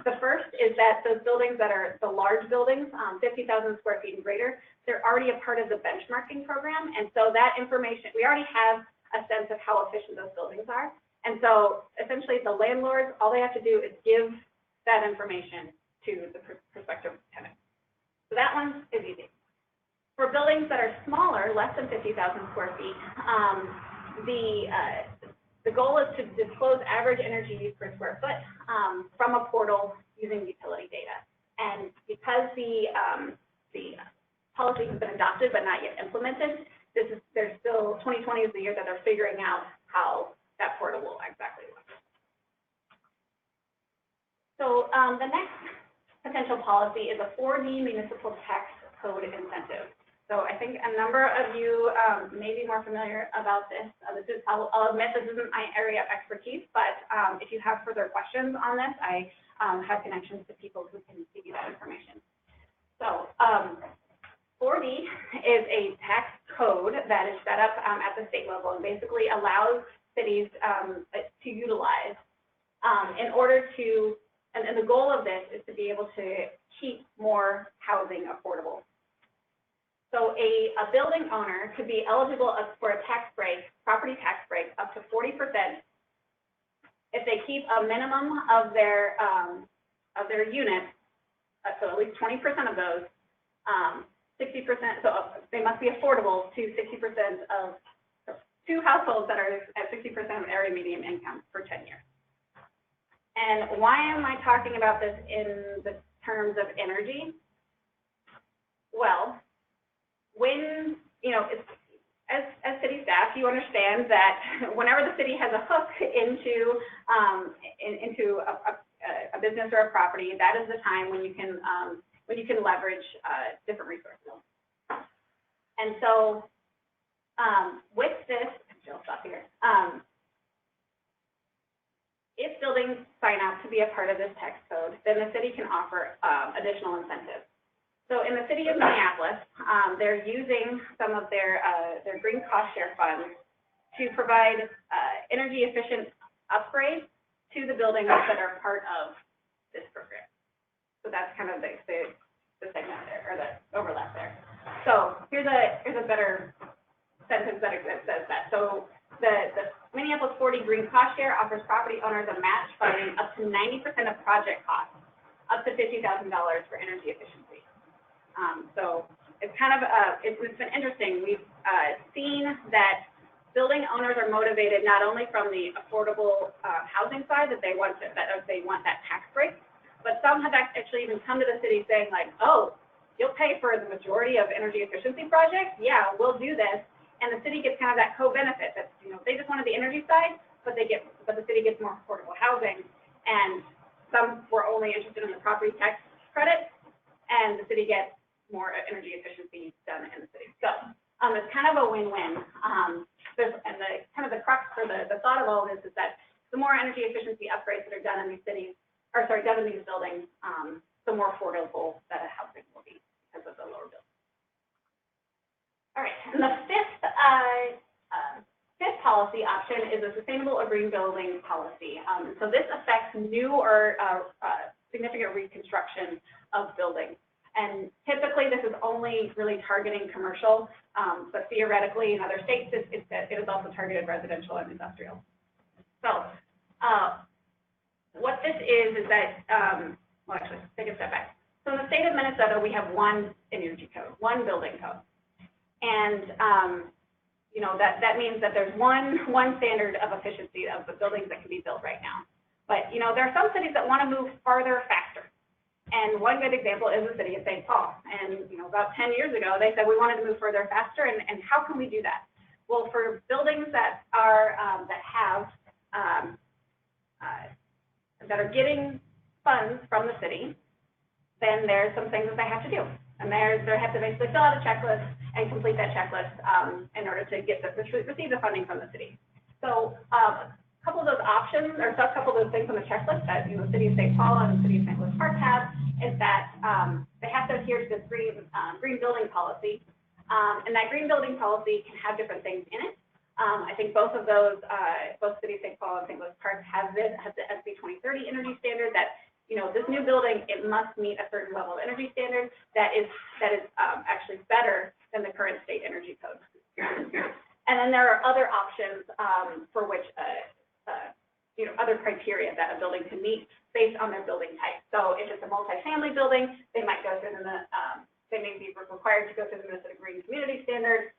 The first is that those buildings that are the large buildings, 50,000 square feet and greater, they're already a part of the benchmarking program. And so that information, we already have a sense of how efficient those buildings are. And so essentially the landlords, all they have to do is give that information to the prospective tenant. So that one is easy. For buildings that are smaller, less than 50,000 square feet, the goal is to disclose average energy use per square foot from a portal using utility data. And because the policy has been adopted but not yet implemented, there's still 2020 is the year that they're figuring out how that portal will exactly look. So the next potential policy is a Forney Municipal Tax Code incentive. So I think a number of you may be more familiar about this. I'll admit this isn't my area of expertise, but if you have further questions on this, I have connections to people who can give you that information. So 4D is a tax code that is set up at the state level and basically allows cities to utilize in order to, and the goal of this is to be able to keep more housing affordable. So a building owner could be eligible for a tax break, property tax break, up to 40% if they keep a minimum of their units, so at least 20% of those, 60%. So they must be affordable to 60% of 2 households that are at 60% of area median income for 10 years. And why am I talking about this in the terms of energy? Well, when, you know, as city staff, you understand that whenever the city has a hook into a business or a property, that is the time when you can leverage different resources. And so with this, I'll stop here. If buildings sign up to be a part of this tax code, then the city can offer additional incentives. So in the city of Minneapolis, they're using some of their green Crosshair funds to provide energy efficient upgrades to the buildings that are part of this program. So that's kind of the segment there, or the overlap there. So here's a better sentence that says that. So the Minneapolis 40 Green Crosshair offers property owners a match funding up to 90% of project costs, up to $50,000 for energy efficiency. So it's kind of it's been interesting. We've seen that building owners are motivated not only from the affordable housing side that they want that tax break, but some have actually even come to the city saying like, oh, you'll pay for the majority of energy efficiency projects? Yeah, we'll do this. And the city gets kind of that co-benefit that, you know, they just wanted the energy side, but the city gets more affordable housing. And some were only interested in the property tax credit, and the city gets more energy efficiency done in the city. So it's kind of a win-win. And the crux or the thought of all this is that the more energy efficiency upgrades that are done in these cities, done in these buildings, the more affordable that a housing will be because of the lower bill. All right, and the fifth policy option is a sustainable or green building policy. So this affects new or significant reconstruction of buildings. And typically this is only really targeting commercial, but theoretically in other states it is also targeted residential and industrial. So what this is that, well actually, take a step back. So in the state of Minnesota, we have one energy code, one building code. And you know, that means that there's one standard of efficiency of the buildings that can be built right now. But you know, there are some cities that want to move farther faster. And one good example is the city of St. Paul. And you know, about 10 years ago, they said we wanted to move further faster. And how can we do that? Well, for buildings that are that are getting funds from the city, then there's some things that they have to do. And they have to basically fill out a checklist and complete that checklist in order to receive the funding from the city. So a couple of those options, or a couple of those things on the checklist that the city of St. Paul and the city of St. Louis Park have is that they have to adhere to this green building policy, and that green building policy can have different things in it. I think both of those, both city of St. Paul and St. Louis Park have the SB 2030 energy standard that, you know, this new building, it must meet a certain level of energy standard that is actually better than the current state energy code. And then there are other options for which, you know, other criteria that a building can meet based on their building type. So if it's a multifamily building, they might go through they may be required to go through the Minnesota Green Community Standard.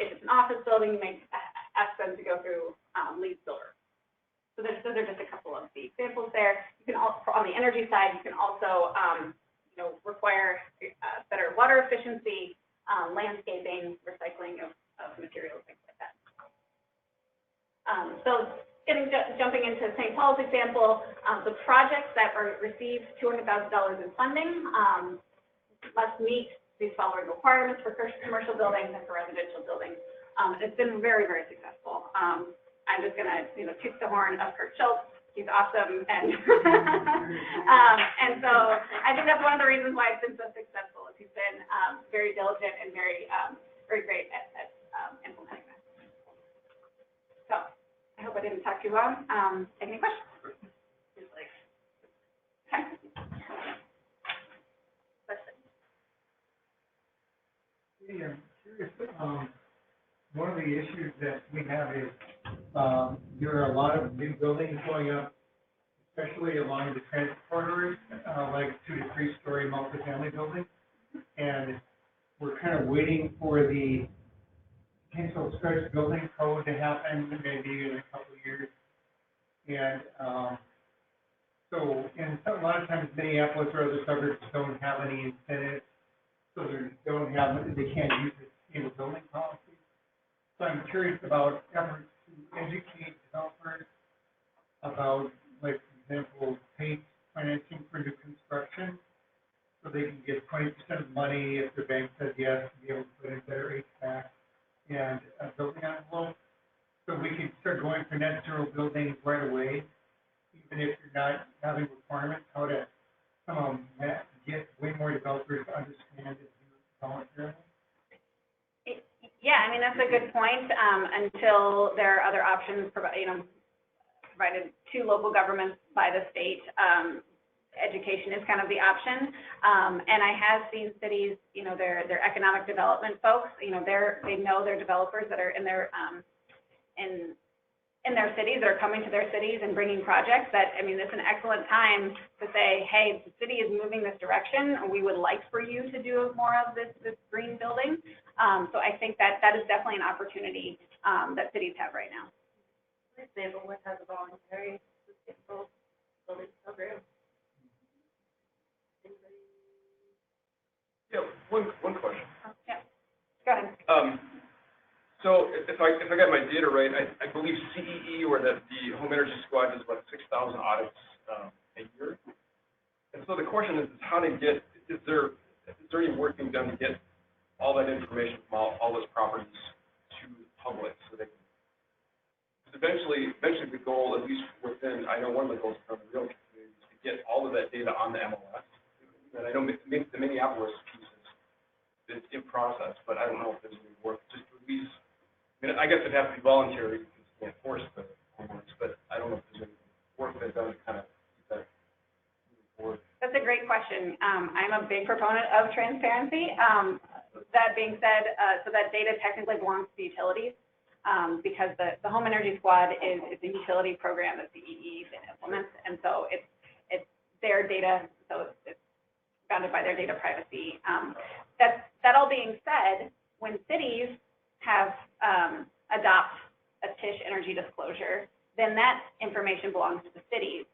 If it's an office building, you may ask them to go through LEED Silver. So those are just a couple of the examples there. You can also, on the energy side, you can also, you know, require better water efficiency, landscaping, recycling of materials, things like that. So jumping into St. Paul's example, the projects that received $200,000 in funding must meet these following requirements for commercial buildings and for residential buildings. It's been very, very successful. I'm just gonna, you know, toot the horn of Kurt Schultz. He's awesome, and and so I think that's one of the reasons why it's been so successful. Is he's been very diligent and very great at implementing that. So I hope I didn't talk too long. Any questions? Okay. Yeah, I'm curious. One of the issues that we have is there are a lot of new buildings going up, especially along the transit corridors, like 2- to 3-story multifamily buildings, and we're kind of waiting for the potential stretch building code to happen maybe in a couple of years. And, so, and a lot of times Minneapolis or other suburbs don't have any incentives, so they can't use the sustainable building policy. So I'm curious about efforts to educate developers about, like, for example, paid financing for new construction, so they can get 20% of the money if the bank says yes, to be able to put in better HVAC and a building envelope. So we can start going for net zero buildings right away, even if you're not having requirements, how to get way more developers to understand it voluntarily. Yeah, I mean, that's a good point. Until there are other options provided to local governments by the state, education is kind of the option. And I have seen cities, their economic development folks, they know their developers that are in their cities, that are coming to their cities and bringing projects. It's an excellent time to say, hey, the city is moving this direction, and we would like for you to do more of this green building. So I think that is definitely an opportunity that cities have right now. Maplewood has a voluntary sustainable building program. Yeah, one question. Yeah, go ahead. So if I got my data right, I believe CEE, or the Home Energy Squad, does about 6,000 audits a year. And so the question is how to get, is there any work being done to get all that information from all those properties to the public, so they can, because eventually the goal, at least within, I know one of the goals from the real community is to get all of that data on the MLS. And I know the Minneapolis piece is in process, but I don't know if there's any work just to release. I guess it'd have to be voluntary because you can't force the homeowners, but I don't know if there's any work that's done to kind of keep that moving forward. That's a great question. I'm a big proponent of transparency. That being said, so that data technically belongs to the utilities, because the Home Energy Squad is a utility program that CEE implements, and so it's their data, so it's bounded by their data privacy. That all being said, when cities have adopt a TISH energy disclosure, then that information belongs to the cities,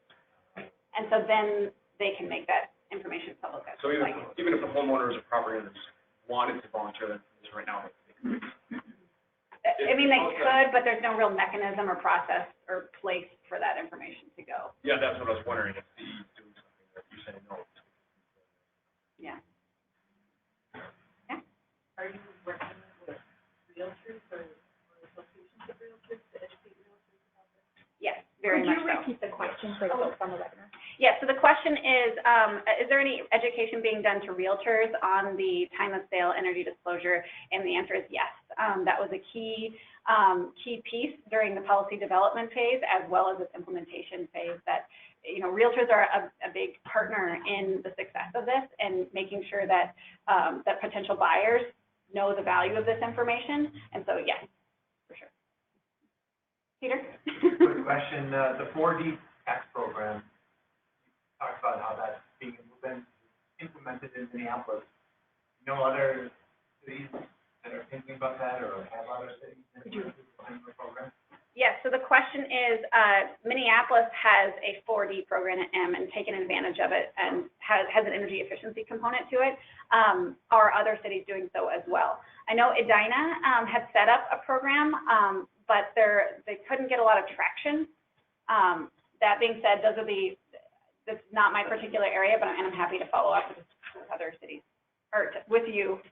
and so then they can make that information public. So even if the homeowners or property owners wanted to volunteer that information right now, they could, but there's no real mechanism or process or place for that information to go. Yeah, that's what I was wondering, if CE is doing something that you're saying no. Yeah. Are you working with realtors or associations of realtors to educate realtors about this? Yes, very much so. Could you repeat the question for the folks on the webinar? Yeah, so the question is there any education being done to realtors on the time of sale energy disclosure? And the answer is yes. That was a key piece during the policy development phase, as well as its implementation phase, that realtors are a big partner in the success of this, and making sure that that potential buyers know the value of this information. And so yes, for sure. Peter? Quick question, the 4D tax program, you talked about how that's being implemented in Minneapolis. No other cities that are thinking about that, or have other cities implemented the program? Yes, so the question is, Minneapolis has a 4D program and taken advantage of it, and has an energy efficiency component to it. Are other cities doing so as well? I know Edina had set up a program, but they couldn't get a lot of traction. That being said, that's not my particular area, but I'm happy to follow up with other cities, or with you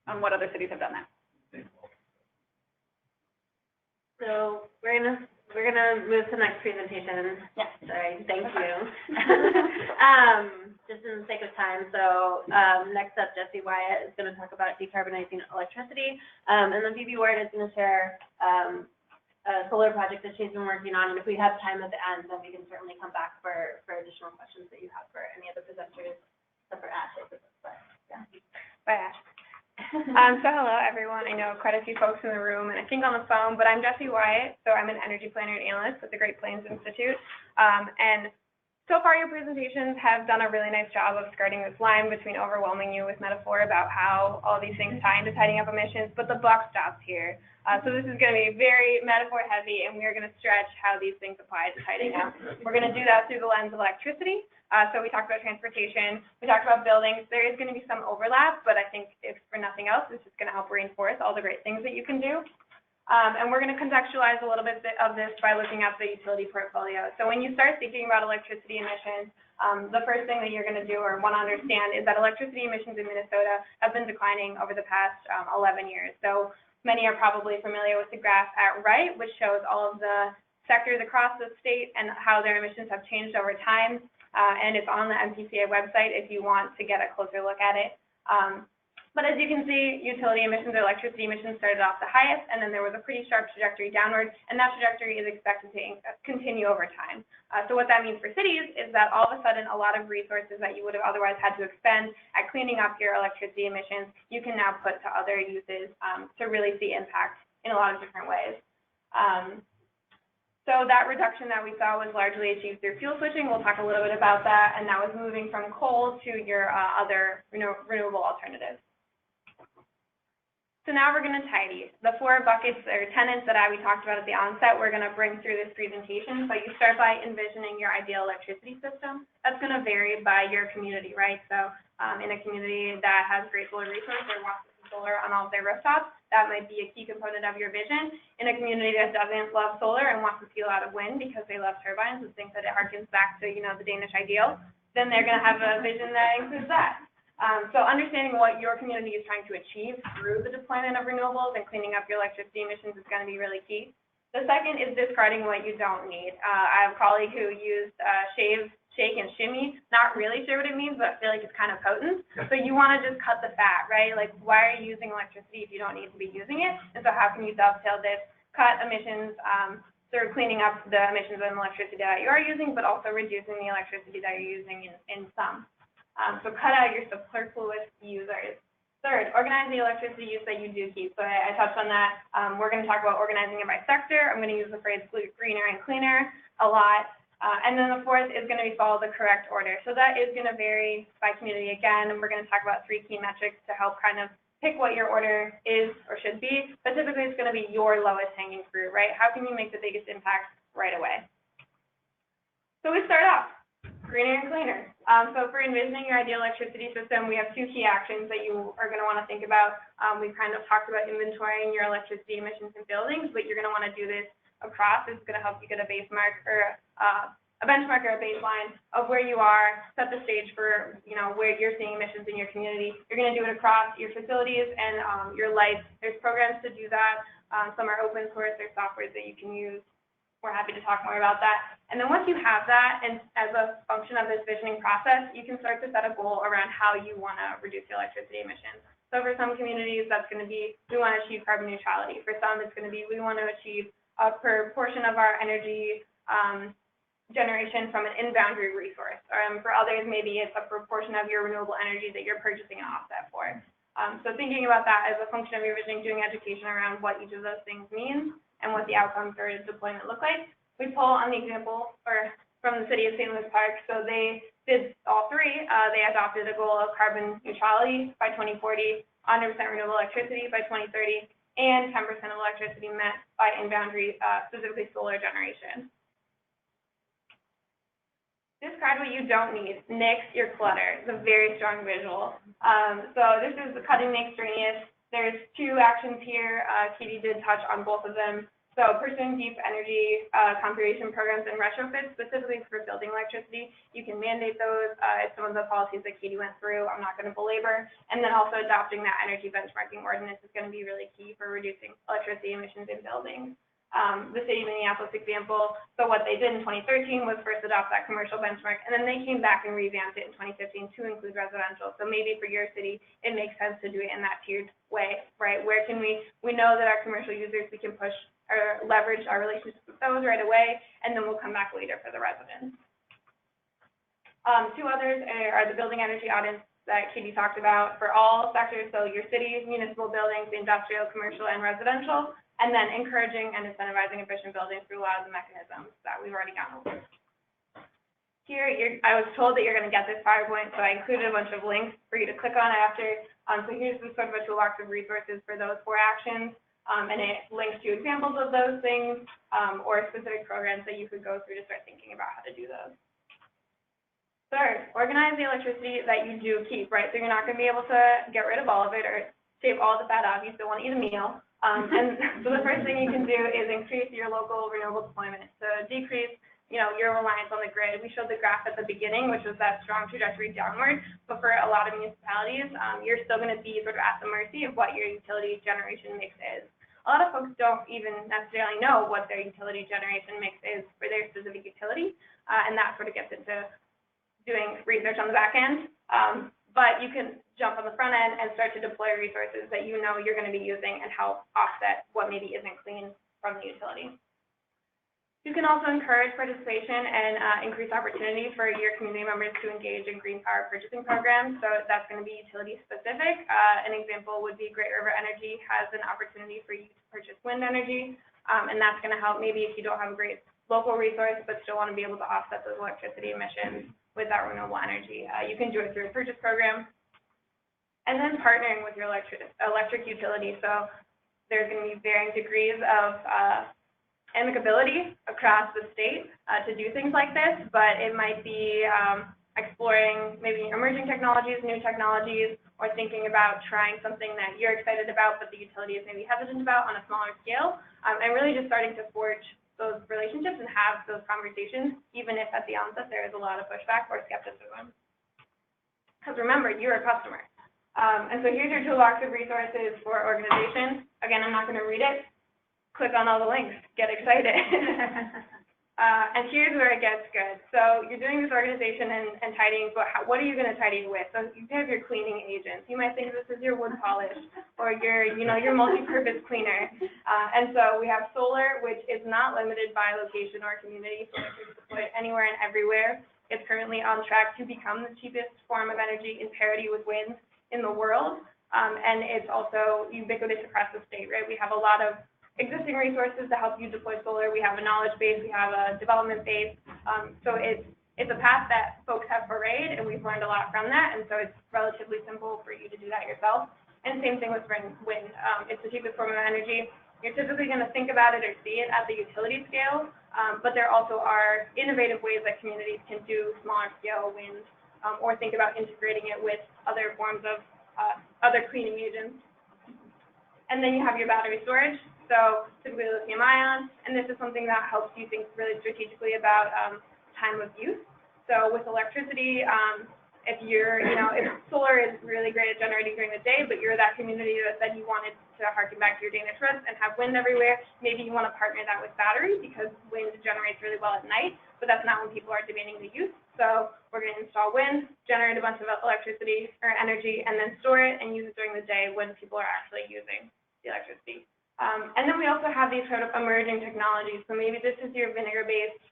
on what other cities have done that. So we're gonna move to the next presentation. Yeah. Sorry, thank you. Just in the sake of time, so next up, Jessi Wyatt is gonna talk about decarbonizing electricity, and then Phoebe Ward is gonna share a solar project that she's been working on. And if we have time at the end, then we can certainly come back for additional questions that you have for any other presenters, except for Ash. But yeah. Bye, Ash. So hello, everyone. I know quite a few folks in the room, and I think on the phone, but I'm Jessi Wyatt. So I'm an energy planner and analyst with the Great Plains Institute. And So far, your presentations have done a really nice job of skirting this line between overwhelming you with metaphor about how all these things tie into tidying up emissions, but the buck stops here. So this is going to be very metaphor heavy, and we are going to stretch how these things apply to tidying up. We're going to do that through the lens of electricity. So we talked about transportation, we talked about buildings. There is going to be some overlap, but I think if for nothing else, it's just going to help reinforce all the great things that you can do. And we're going to contextualize a little bit of this by looking at the utility portfolio. So when you start thinking about electricity emissions, the first thing that you're going to do or want to understand is that electricity emissions in Minnesota have been declining over the past 11 years. So many are probably familiar with the graph at right, which shows all of the sectors across the state and how their emissions have changed over time. And it's on the MPCA website if you want to get a closer look at it. But as you can see, utility emissions or electricity emissions started off the highest, and then there was a pretty sharp trajectory downward, and that trajectory is expected to continue over time. So what that means for cities is that all of a sudden, a lot of resources that you would have otherwise had to expend at cleaning up your electricity emissions, you can now put to other uses to really see impact in a lot of different ways. So that reduction that we saw was largely achieved through fuel switching. We'll talk a little bit about that, and that was moving from coal to your other renewable alternatives. So now we're going to tidy. The 4 buckets or tenets that we talked about at the onset, we're going to bring through this presentation. So you start by envisioning your ideal electricity system. That's going to vary by your community, right? So in a community that has great solar resource or wants to see solar on all of their rooftops, that might be a key component of your vision. In a community that doesn't love solar and wants to see a lot of wind because they love turbines and think that it harkens back to, the Danish ideal, then they're going to have a vision that includes that. So understanding what your community is trying to achieve through the deployment of renewables and cleaning up your electricity emissions is going to be really key. The second is discarding what you don't need. I have a colleague who used shave, shake, and shimmy. Not really sure what it means, but I feel like it's kind of potent. So you want to just cut the fat, right? Like, why are you using electricity if you don't need to be using it? And so how can you dovetail this, cut emissions through cleaning up the emissions and electricity that you are using, but also reducing the electricity that you're using in some. So cut out your superfluous users. Third, organize the electricity use that you do keep. So I touched on that. We're going to talk about organizing it by sector. I'm going to use the phrase greener and cleaner a lot. And then the fourth is going to be follow the correct order. So that is going to vary by community again. And we're going to talk about 3 key metrics to help kind of pick what your order is or should be. But typically it's going to be your lowest hanging fruit, right? How can you make the biggest impact right away? So we start off. Greener and cleaner. So for envisioning your ideal electricity system, we have 2 key actions that you are going to want to think about. We've kind of talked about inventorying your electricity emissions in buildings, but you're going to want to do this across. It's going to help you get a benchmark or a baseline of where you are, set the stage for where you're seeing emissions in your community. You're going to do it across your facilities and your lights. There's programs to do that. Some are open source. There's softwares that you can use. We're happy to talk more about that. And then once you have that, and as a function of this visioning process, you can start to set a goal around how you want to reduce your electricity emissions. So for some communities, that's going to be, we want to achieve carbon neutrality. For some, it's going to be, we want to achieve a proportion of our energy generation from an in-boundary resource. For others, maybe it's a proportion of your renewable energy that you're purchasing an offset for. So thinking about that as a function of your visioning, doing education around what each of those things means, and what the outcomes for deployment look like. We pull on the example from the city of St. Louis Park. So they did all 3. They adopted a goal of carbon neutrality by 2040, 100% renewable electricity by 2030, and 10% of electricity met by in-boundary, specifically solar generation. Discard what you don't need. Nix your clutter. It's a very strong visual. So this is cutting the extraneous. There's 2 actions here. Katie did touch on both of them. So pursuing deep energy conservation programs and retrofits, specifically for building electricity. You can mandate those. It's some of the policies that Katie went through. I'm not going to belabor. And then also adopting that energy benchmarking ordinance is going to be really key for reducing electricity emissions in buildings. The city of Minneapolis example, so what they did in 2013 was first adopt that commercial benchmark, and then they came back and revamped it in 2015 to include residential. So maybe for your city, it makes sense to do it in that tiered way, right? Where can we know that our commercial users, we can push or leverage our relationships with those right away, and then we'll come back later for the residents. 2 others are the building energy audits that Katie talked about for all sectors, so your cities, municipal buildings, industrial, commercial, and residential. And then encouraging and incentivizing efficient buildings through laws and mechanisms that we've already gone over. here, I was told that you're going to get this PowerPoint, so I included a bunch of links for you to click on after. So here's the sort of a toolbox of resources for those 4 actions, and it links to examples of those things or specific programs that you could go through to start thinking about how to do those. Third, organize the electricity that you do keep, right? So you're not going to be able to get rid of all of it or shave all the fat off. You still want to eat a meal. And so the first thing you can do is increase your local renewable deployment. So decrease, your reliance on the grid. We showed the graph at the beginning, which was that strong trajectory downward. But for a lot of municipalities, you're still going to be sort of at the mercy of what your utility generation mix is. A lot of folks don't even necessarily know what their utility generation mix is for their specific utility, and that sort of gets into doing research on the back end. But you can jump on the front end and start to deploy resources that you know you're going to be using and help offset what maybe isn't clean from the utility. You can also encourage participation and increase opportunity for your community members to engage in green power purchasing programs. So that's going to be utility specific. An example would be Great River Energy has an opportunity for you to purchase wind energy, and that's going to help maybe if you don't have a great local resource but still want to be able to offset those electricity emissions with that renewable energy. You can do it through a purchase program. And then partnering with your electric utility. So there's going to be varying degrees of amicability across the state to do things like this, but it might be exploring maybe emerging technologies, new technologies, or thinking about trying something that you're excited about but the utility is maybe hesitant about on a smaller scale, and really just starting to forge those relationships and have those conversations, even if at the onset there is a lot of pushback or skepticism. Because remember, you're a customer. And so here's your toolbox of resources for organizations. Again, I'm not going to read it. Click on all the links. Get excited. And here's where it gets good. So you're doing this organization and tidying, but what are you going to tidy with? So you have your cleaning agents. You might think this is your wood polish or your multi-purpose cleaner. And so we have solar, which is not limited by location or community. So it can be deployed anywhere and everywhere. It's currently on track to become the cheapest form of energy in parity with wind in the world. And it's also ubiquitous across the state, right? We have a lot of existing resources to help you deploy solar. We have a knowledge base, we have a development base. So it's a path that folks have forayed, and we've learned a lot from that. And so it's relatively simple for you to do that yourself. And same thing with wind. It's the cheapest form of energy. You're typically going to think about it or see it at the utility scale, but there also are innovative ways that communities can do smaller scale wind, or think about integrating it with other forms of other cleaning agents. And then you have your battery storage. So typically lithium ion, and this is something that helps you think really strategically about time of use. So with electricity, if if solar is really great at generating during the day, but you're that community that said you wanted to harken back to your Danish roots and have wind everywhere, maybe you want to partner that with battery because wind generates really well at night, but that's not when people are demanding the use. So we're going to install wind, generate a bunch of electricity or energy, and then store it and use it during the day when people are actually using the electricity. And then we also have these sort of emerging technologies. So maybe this is your vinegar-based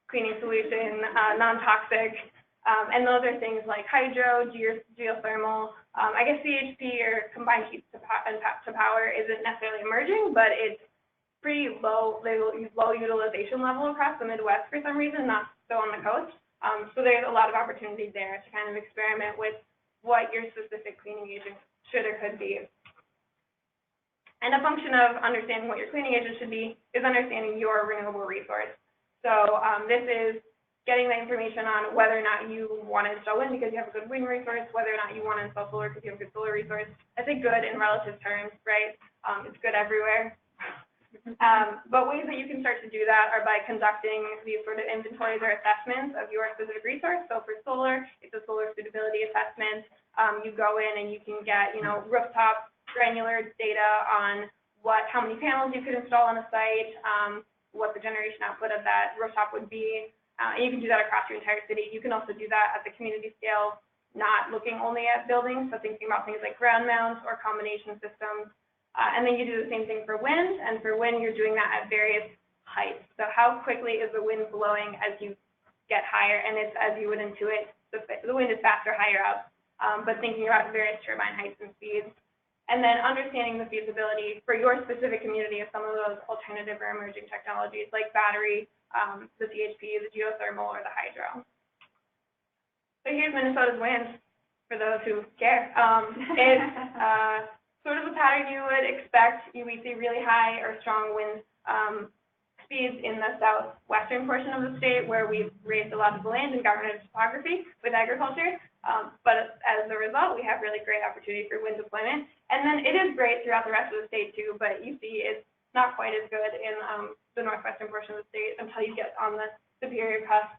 cleaning solution, non-toxic, and those are things like hydro, geothermal. I guess CHP or combined heat to power isn't necessarily emerging, but it's pretty low utilization level across the Midwest for some reason, not so on the coast. So there's a lot of opportunity there to kind of experiment with what your specific cleaning agent should or could be. And a function of understanding what your cleaning agent should be is understanding your renewable resource. So this is getting the information on whether or not you want to install wind because you have a good wind resource, whether or not you want to install solar because you have a good solar resource. I say good in relative terms, right? It's good everywhere. But ways that you can start to do that are by conducting these sort of inventories or assessments of your specific resource. So for solar, it's a solar suitability assessment. You go in and you can get, rooftop granular data on how many panels you could install on a site, what the generation output of that rooftop would be. And you can do that across your entire city. You can also do that at the community scale, not looking only at buildings, but thinking about things like ground mounts or combination systems. And then you do the same thing for wind. And for wind, you're doing that at various heights. So how quickly is the wind blowing as you get higher? And it's, as you would intuit, the wind is faster higher up, but thinking about various turbine heights and speeds. And then understanding the feasibility for your specific community of some of those alternative or emerging technologies like battery, the CHP, the geothermal, or the hydro. So here's Minnesota's wind, for those who care. It's sort of a pattern you would expect. We see really high or strong wind speeds in the southwestern portion of the state, where we've raised a lot of the land and gotten rid of topography with agriculture. But as a result, we have really great opportunity for wind deployment. And then it is great throughout the rest of the state too, but you see it's not quite as good in the northwestern portion of the state until you get on the Superior Crest.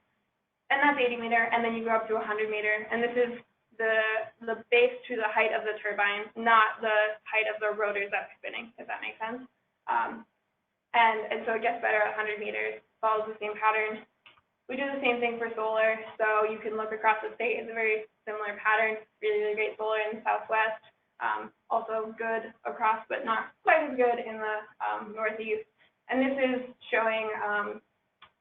And that's 80 meter, and then you go up to 100 meter. And this is the base to the height of the turbine, not the height of the rotors that's spinning, if that makes sense. And so it gets better at 100 meters, follows the same pattern. We do the same thing for solar, so you can look across the state. It's a very similar pattern, really, really great solar in the southwest, also good across, but not quite as good in the northeast. And this is showing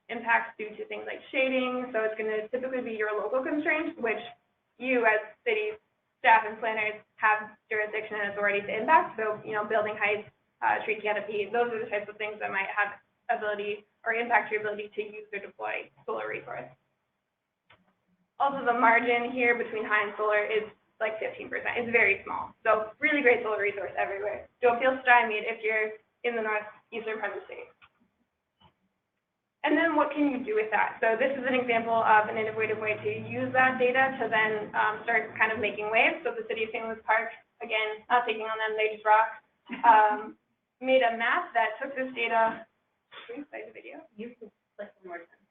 impacts due to things like shading, so it's going to typically be your local constraints, which you as city staff and planners have jurisdiction and authority to impact. So, building heights, tree canopy, those are the types of things that might have ability or impact your ability to use or deploy solar resource. Also, the margin here between high and solar is like 15%. It's very small. So really great solar resource everywhere. Don't feel stymied if you're in the northeastern part of the state. And then what can you do with that? So this is an example of an innovative way to use that data to then start kind of making waves. So the city of St. Louis Park, again, not taking on them, they just rock, made a map that took this data. Can you play the video? You can click one more time.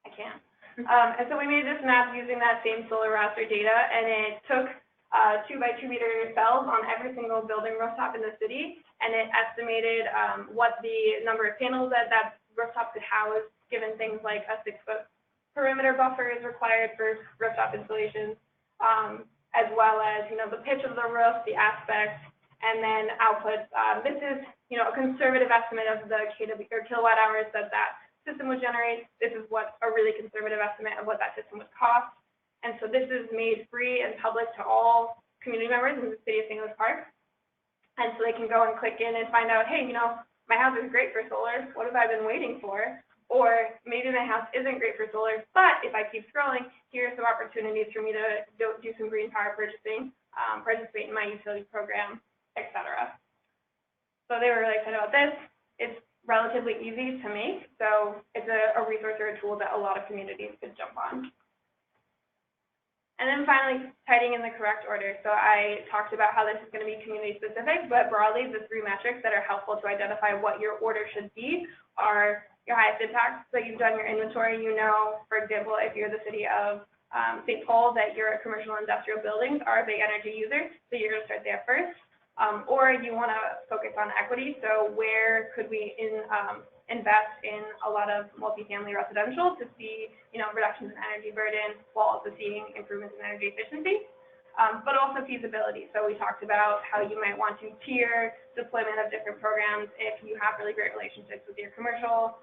I can't. And so we made this map using that same solar raster data, and it took 2 by 2 meter cells on every single building rooftop in the city, and it estimated what the number of panels that rooftop could house, given things like a 6-foot perimeter buffer is required for rooftop installations, as well as the pitch of the roof, the aspect, and then outputs. This is a conservative estimate of the kilowatt hours that system would generate. This is what a really conservative estimate of what that system would cost. And so this is made free and public to all community members in the city of St. Louis Park. And so they can go and click in and find out, hey, my house is great for solar. What have I been waiting for? Or maybe my house isn't great for solar, but if I keep scrolling, here are some opportunities for me to do some green power purchasing, participate in my utility program, etc. So they were really excited about this. It's relatively easy to make, so it's a resource or a tool that a lot of communities could jump on. And then finally, tidying in the correct order. So I talked about how this is going to be community specific, but broadly, the 3 metrics that are helpful to identify what your order should be are your highest impact. So you've done your inventory, for example, if you're the city of St. Paul, that your commercial and industrial buildings are a big energy user, so you're going to start there first. Or you want to focus on equity, so where could we invest in a lot of multifamily residential to see, reductions in energy burden while also seeing improvements in energy efficiency, but also feasibility. So we talked about how you might want to tier deployment of different programs if you have really great relationships with your commercial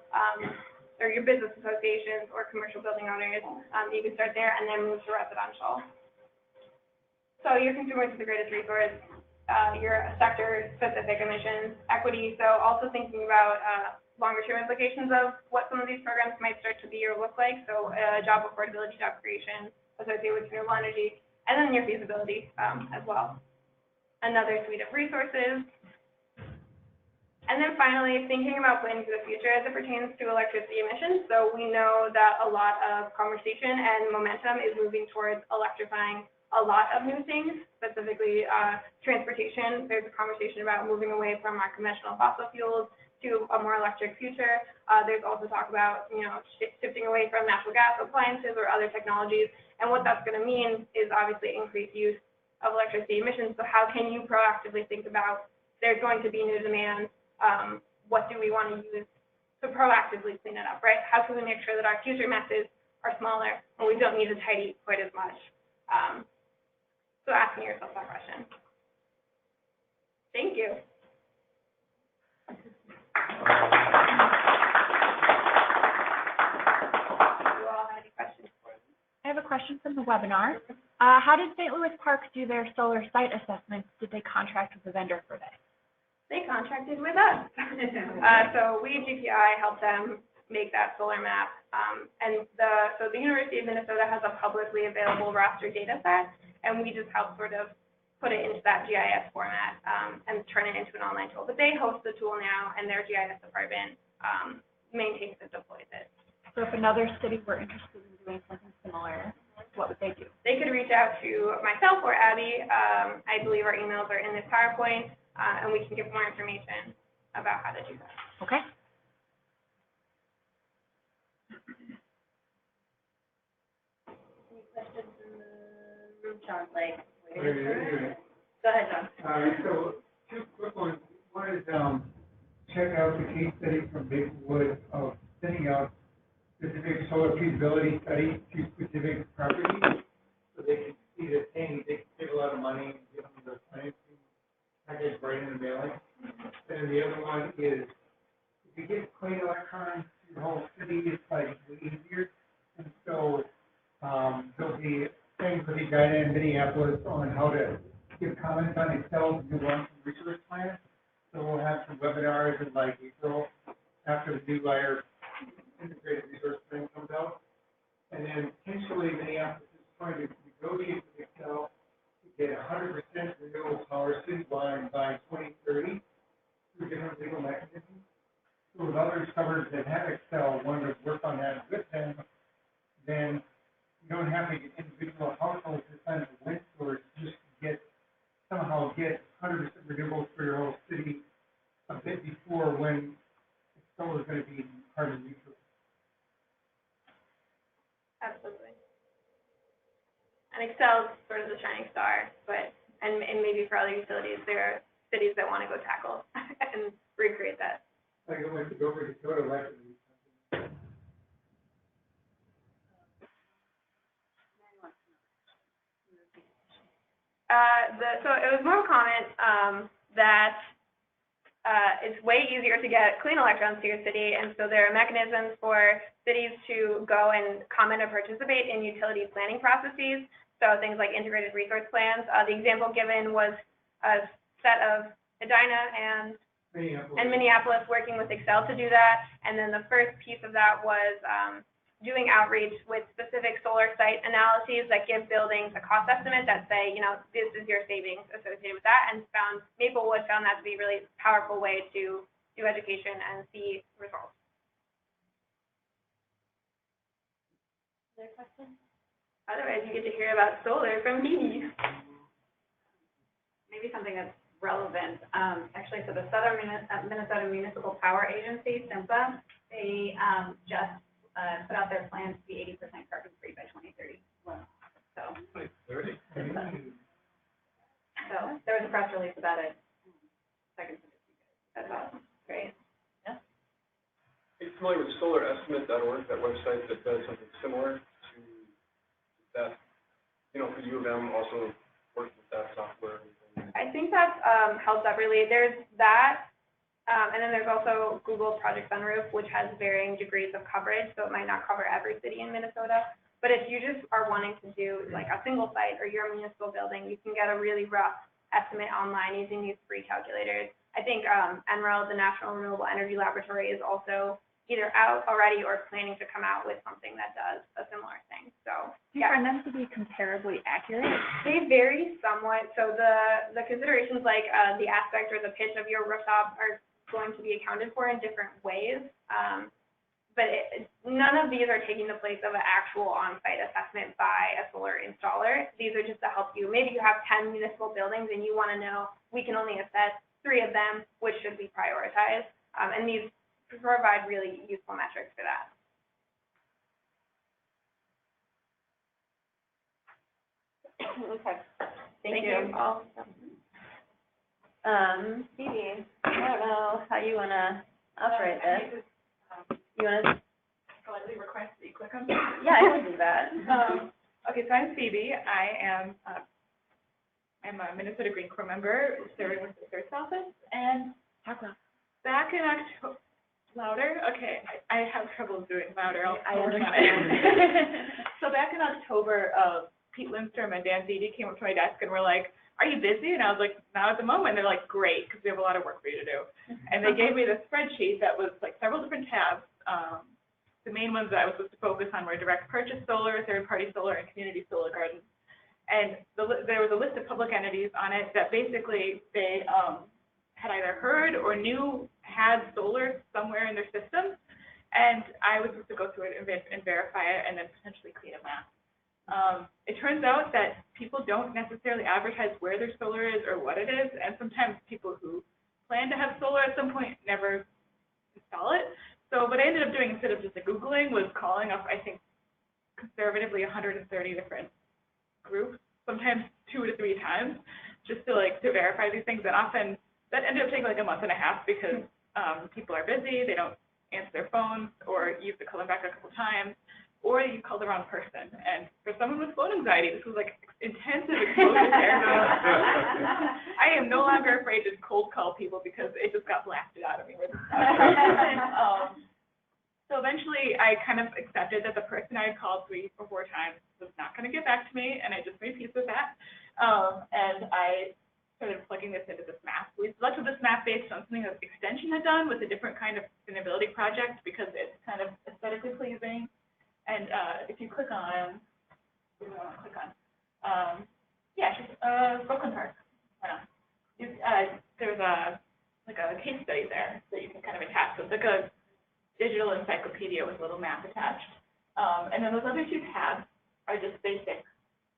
or your business associations or commercial building owners. You can start there and then move to residential. So your consumers is the greatest resource. Your sector-specific emissions, equity, so also thinking about longer-term implications of what some of these programs might start to be or look like, so job affordability, job creation associated with renewable energy, and then your feasibility as well. Another suite of resources. And then finally, thinking about planning for the future as it pertains to electricity emissions. So we know that a lot of conversation and momentum is moving towards electrifying a lot of new things, specifically transportation. There's a conversation about moving away from our conventional fossil fuels to a more electric future. There's also talk about, shifting away from natural gas appliances or other technologies. And what that's going to mean is obviously increased use of electricity emissions. So how can you proactively think about there's going to be new demand? What do we want to use to proactively clean it up, right? How can we make sure that our future messes are smaller and we don't need to tidy quite as much? So asking yourself that question. Thank you. You all have any questions for me? I have a question from the webinar. How did St. Louis Park do their solar site assessments? Did they contract with a vendor for that? They contracted with us. So we, GPI, helped them make that solar map. So the University of Minnesota has a publicly available raster data set, and we just help sort of put it into that GIS format and turn it into an online tool. But they host the tool now, and their GIS department maintains and deploys it. So if another city were interested in doing something similar, what would they do? They could reach out to myself or Abby. I believe our emails are in this PowerPoint, and we can give more information about how to do that. Okay. Any questions in the room, John? Like, Go go ahead, John. So, two quick ones. One is, check out the case study from Maplewood of sending out specific solar feasibility studies to specific properties, so they can see that, hey, they can save a lot of money and give them the financing package right in the mailing. And the other one is, if you get clean electrons to the whole city, it's like way easier. And so, there'll be things with the guy in Minneapolis on how to give comments on Excel to do long-term resource plans. So we'll have some webinars in like April after the new layer integrated resource plan comes out. And then potentially Minneapolis is trying to negotiate with Excel to get 100% renewable power citywide by 2030 through different legal mechanisms. So with other suburbs that have Excel, wanting to work on that with them, then you don't have to get individual households to sign up a wind source just to somehow get 100% renewables for your whole city a bit before when solar is going to be carbon neutral. Absolutely. And Excel is sort of the shining star, but and maybe for other utilities, there are cities that want to go tackle and recreate that. Like I went to go over to Dakota Electric. So it was more of a comment that it's way easier to get clean electrons to your city, and so there are mechanisms for cities to go and comment or participate in utility planning processes. So things like integrated resource plans. The example given was a set of Edina and Minneapolis working with Excel to do that, and then the first piece of that was doing outreach with specific solar site analyses that give buildings a cost estimate that say, you know, this is your savings associated with that, and Maplewood found that to be a really powerful way to do education and see results. Other questions? Otherwise, you get to hear about solar from Finis. Maybe something that's relevant. Actually, so the Southern Minnesota Municipal Power Agency, SIMPA, they just put out their plans to be 80% carbon free by 2030. Wow. So there was a press release about it. That's awesome. Great. Are you familiar with solarestimate.org, that website that does something similar to that? You know, for U of M also works with that software. I think that's helped separately. There's that. And then there's also Google Project Sunroof, which has varying degrees of coverage, so it might not cover every city in Minnesota. But if you just are wanting to do like a single site or your municipal building, you can get a really rough estimate online using these free calculators. I think NREL, the National Renewable Energy Laboratory, is also either out already or planning to come out with something that does a similar thing. So do you find them to be comparably accurate? They vary somewhat. So the considerations like the aspect or the pitch of your rooftop are going to be accounted for in different ways, but none of these are taking the place of an actual on-site assessment by a solar installer. These are just to help you. Maybe you have 10 municipal buildings and you want to know, we can only assess 3 of them, which should be prioritized, and these provide really useful metrics for that. Okay. Thank Thank you. all. Phoebe, I don't know how you want to operate this. You want to? Politely request that you click on. Yeah, I can do that. Okay, so I'm Phoebe. I'm a Minnesota Green Corps member serving with the Search Office, and back in October, louder? Okay, I have trouble doing louder. I understand. So back in October, Pete Lindstrom and Dan Zede came up to my desk and were like, "Are you busy?" And I was like, "Not at the moment." They're like, "Great, because we have a lot of work for you to do." And they gave me this spreadsheet that was like several different tabs the main ones that I was supposed to focus on were direct purchase solar, third-party solar, and community solar gardens. And there was a list of public entities on it that basically they had either heard or knew had solar somewhere in their system. And I was supposed to go through it and verify it and then potentially create a map. It turns out that people don't necessarily advertise where their solar is or what it is, and sometimes people who plan to have solar at some point never install it. So what I ended up doing instead of just Googling was calling up, I think, conservatively 130 different groups, sometimes 2 to 3 times, just to verify these things. And often that ended up taking like a month and a half because people are busy, they don't answer their phones, or you have to call them back a couple times, or you call the wrong person. And for someone with phone anxiety, this was like intensive exposure therapy. I am no longer afraid to cold call people because it just got blasted out of me. So eventually I kind of accepted that the person I had called 3 or 4 times was not going to get back to me, and I just made peace with that. And I started plugging this into this map. We selected this map based on something that Extension had done with a different kind of sustainability project because it's kind of aesthetically pleasing. And if you click on, what do you want to click on? Brooklyn Park. There's a case study there that you can kind of attach. So it's like a digital encyclopedia with a little map attached. And then those other 2 tabs are just basic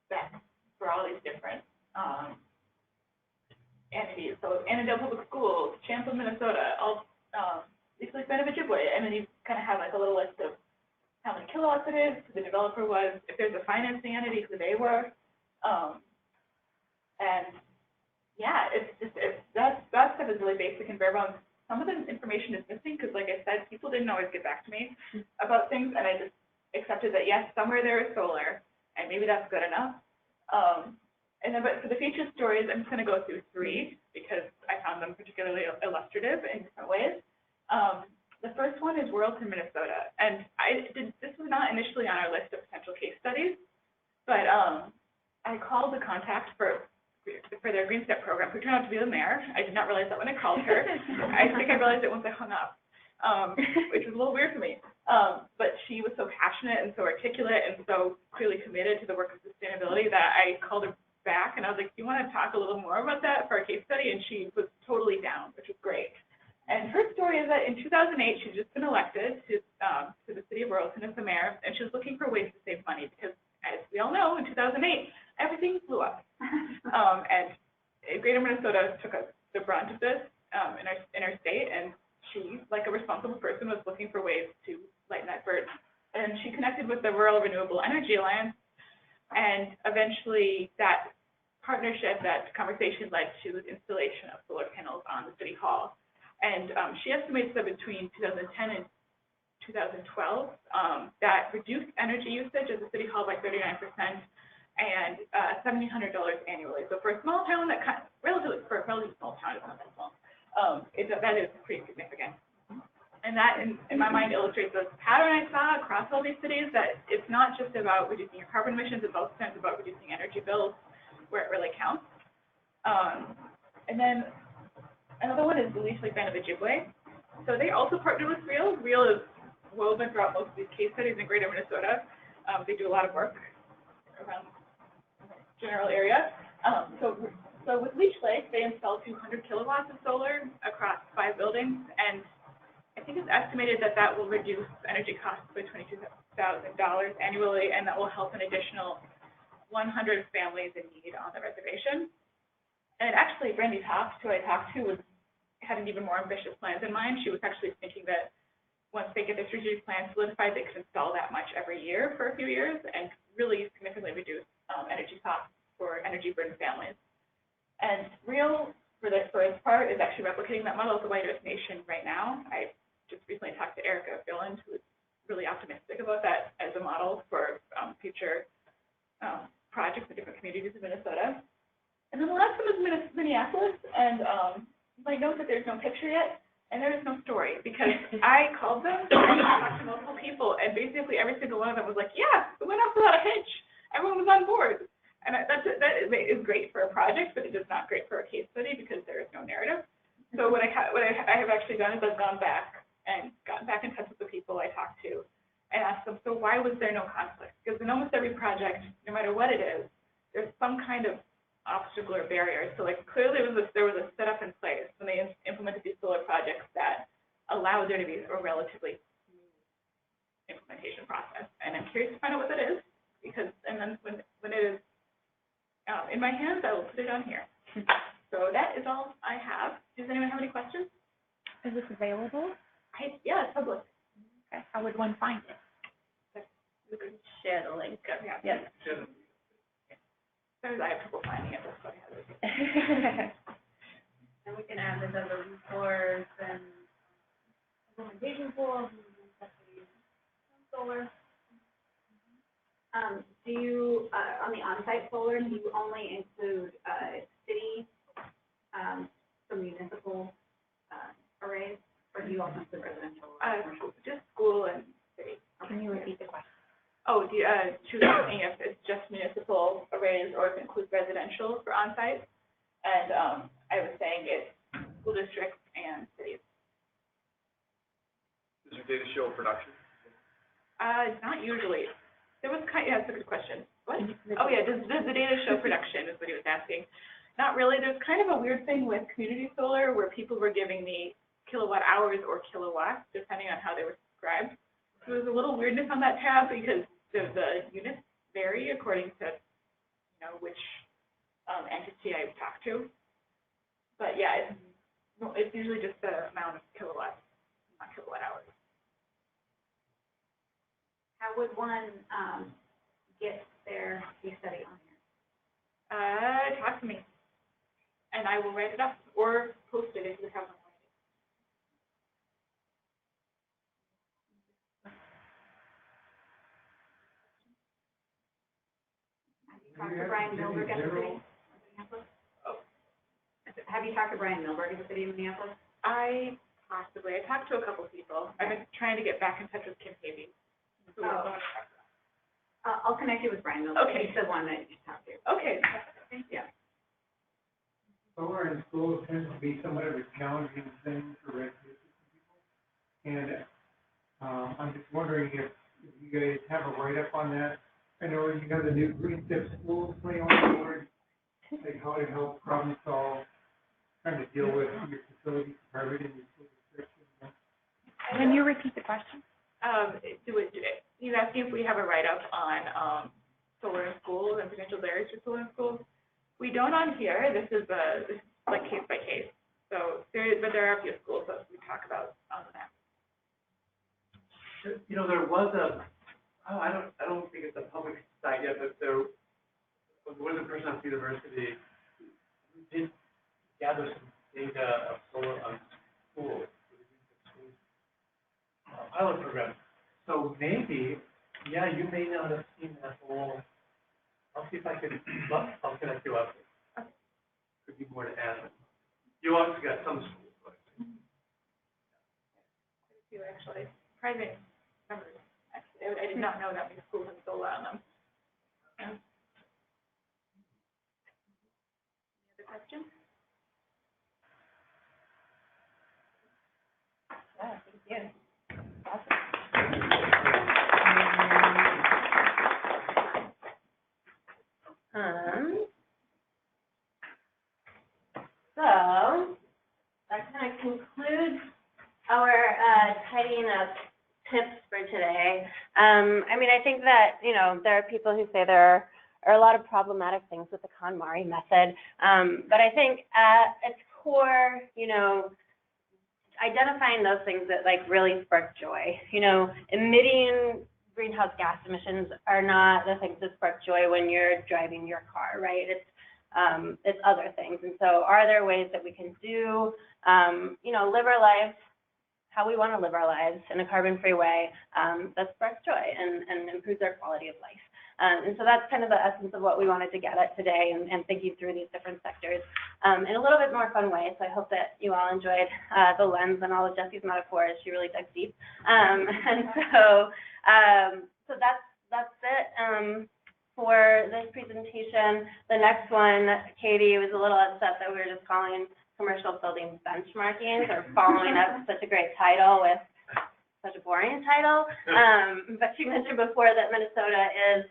specs for all these different entities. So Annandale Public Schools, Champlin, Minnesota, all these benefit Ojibwe, and then you kind of have like a little list of how many kilowatts it is, who the developer was, if there's a financing entity, who they were, and yeah, that stuff is really basic and bare bones. Some of the information is missing because, like I said, people didn't always get back to me about things, and I just accepted that yes, somewhere there is solar, and maybe that's good enough. And then, but for the featured stories, I'm just going to go through 3 because I found them particularly illustrative in different ways. The first one is Royalton, Minnesota, and this was not initially on our list of potential case studies, but I called the contact for their GreenStep program, who turned out to be the mayor. I did not realize that when I called her. I think I realized it once I hung up, which was a little weird for me. But she was so passionate and so articulate and so clearly committed to the work of sustainability that I called her back and I was like, do you want to talk a little more about that for a case study? And she was totally down, which was great. And her story is that in 2008, she'd just been elected to the city of Royalton as the mayor, and she was looking for ways to save money because, as we all know, in 2008, everything blew up. And Greater Minnesota took the brunt of this in our state, and she, like a responsible person, was looking for ways to lighten that burden. And she connected with the Rural Renewable Energy Alliance, and eventually that partnership, that conversation led to the installation of solar panels on the city hall. And she estimates that between 2010 and 2012, that reduced energy usage at the city hall by 39% and $1,700 annually. So for a small town, for a relatively small town, it's not that small. That is pretty significant. And that, in my mind, illustrates this pattern I saw across all these cities, that it's not just about reducing your carbon emissions, it's also about reducing energy bills where it really counts. And then another one is the Leech Lake Band of Ojibwe. So they also partner with REAL. REAL is woven throughout most of these case studies in Greater Minnesota. They do a lot of work around the general area. So with Leech Lake, they installed 200 kilowatts of solar across 5 buildings, and I think it's estimated that that will reduce energy costs by $22,000 annually, and that will help an additional 100 families in need on the reservation. And actually, Brandy Toft, who I talked to, had an even more ambitious plans in mind. She was actually thinking that once they get their strategic plan solidified, they could install that much every year for a few years and really significantly reduce energy costs for energy-burdened families. And REAL, for its part, is actually replicating that model at the White Earth Nation right now. I just recently talked to Erica Billand, who is really optimistic about that as a model for future projects in different communities in Minnesota. And then the last one is Minneapolis, and you might note that there's no picture yet, and there is no story, because I called them and talked to multiple people, and basically every single one of them was like, yeah, it went off without a hitch. Everyone was on board. And that is great for a project, but it is not great for a case study because there is no narrative. So what I have actually done is I've gone back and gotten back in touch with the people I talked to I asked them, so why was there no conflict? Because in almost every project, no matter what it is, there's some kind of obstacle or barrier. So like clearly there was a setup in place when they implemented these solar projects that allowed there to be a relatively smooth implementation process. And I'm curious to find out what that is, because, and then when it is in my hands, I will put it on here. So that is all I have. Does anyone have any questions? Is this available? Yeah, it's public. Okay, how would one find it? We can share the link. Yeah. Yes. I have trouble finding it. That's why I have it. And we can add this as a resource and implementation tool, solar. Do you, on the on-site solar, do you only include city, or municipal arrays, or do you also include residential? Just school and city. Can you repeat the question? Oh, choosing if it's just municipal arrays or if it includes residential for on-site. And I was saying it's school districts and cities. Does your data show production? Not usually. There was yeah, that's a good question. What? Oh yeah, does the data show production is what he was asking. Not really. There's kind of a weird thing with community solar where people were giving me kilowatt hours or kilowatts depending on how they were subscribed. So there's a little weirdness on that tab because the units vary according to, which entity I talk to. But yeah, it's usually just the amount of kilowatts, not kilowatt hours. How would one get their case study on here? Talk to me, and I will write it up or post it if you have one. Talk to Brian Milberg at the city of Minneapolis? Oh. Have you talked to Brian Milberg at the city of Minneapolis? I talked to a couple people. I've been trying to get back in touch with Kim Havey. I'll connect you with Brian Milberg. Okay. He's the one that you should talk to. Okay. Thank you. Solar in schools tends to be somewhat of a challenging thing for residents and I'm just wondering if you guys have a write-up on that. I know you have the new GreenStep schools coming on board, like how to help problem solve, trying to deal with your facility department and your school district. Can you repeat the question? He's asking if we have a write-up on solar in schools and potential barriers for solar in schools. We don't on here. This is like case by case. So but there are a few schools that we talk about on the map. There was I don't think it's a public site yet, but there was a person at the university who did gather some data of solar on schools, pilot program. So maybe, yeah, you may not have seen that whole. I'll see if I can. I'll connect you up. Could be more to add. You also got some schools, but You actually private members. Actually, I did not know that many schools had solar on them. Any other questions? Yeah, thank you. So that kind of concludes our tidying up tips for today. I think that, there are people who say there are a lot of problematic things with the KonMari method. But I think at its core, identifying those things that really spark joy. Emitting greenhouse gas emissions are not the things that spark joy when you're driving your car, right? It's other things. And so are there ways that we can do, live our lives how we want to live our lives in a carbon-free way that sparks joy and improves our quality of life. And so that's kind of the essence of what we wanted to get at today and thinking through these different sectors in a little bit more fun way. So I hope that you all enjoyed the lens and all of Jessi's metaphors. She really dug deep. And so that's it for this presentation. The next one, Katie was a little upset that we were just calling commercial building benchmarking or following up such a great title with such a boring title. But she mentioned before that Minnesota is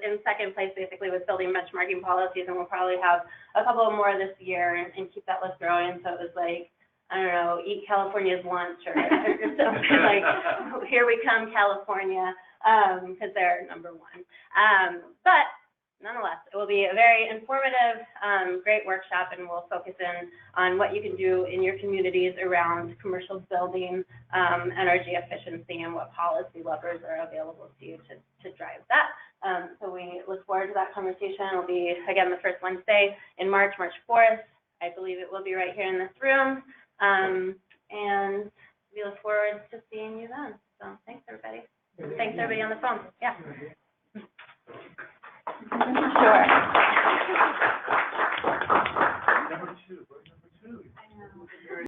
in second place basically with building benchmarking policies, and we'll probably have a couple more this year and keep that list growing. So it was like, I don't know, eat California's lunch or something like, here we come, California, because they're number one. But nonetheless, it will be a very informative, great workshop, and we'll focus in on what you can do in your communities around commercial building, energy efficiency, and what policy levers are available to you to drive that. So we look forward to that conversation. It'll be, again, the first Wednesday in March, March 4th. I believe it will be right here in this room. And we look forward to seeing you then. So thanks, everybody. Thanks, everybody on the phone. Yeah. Sure.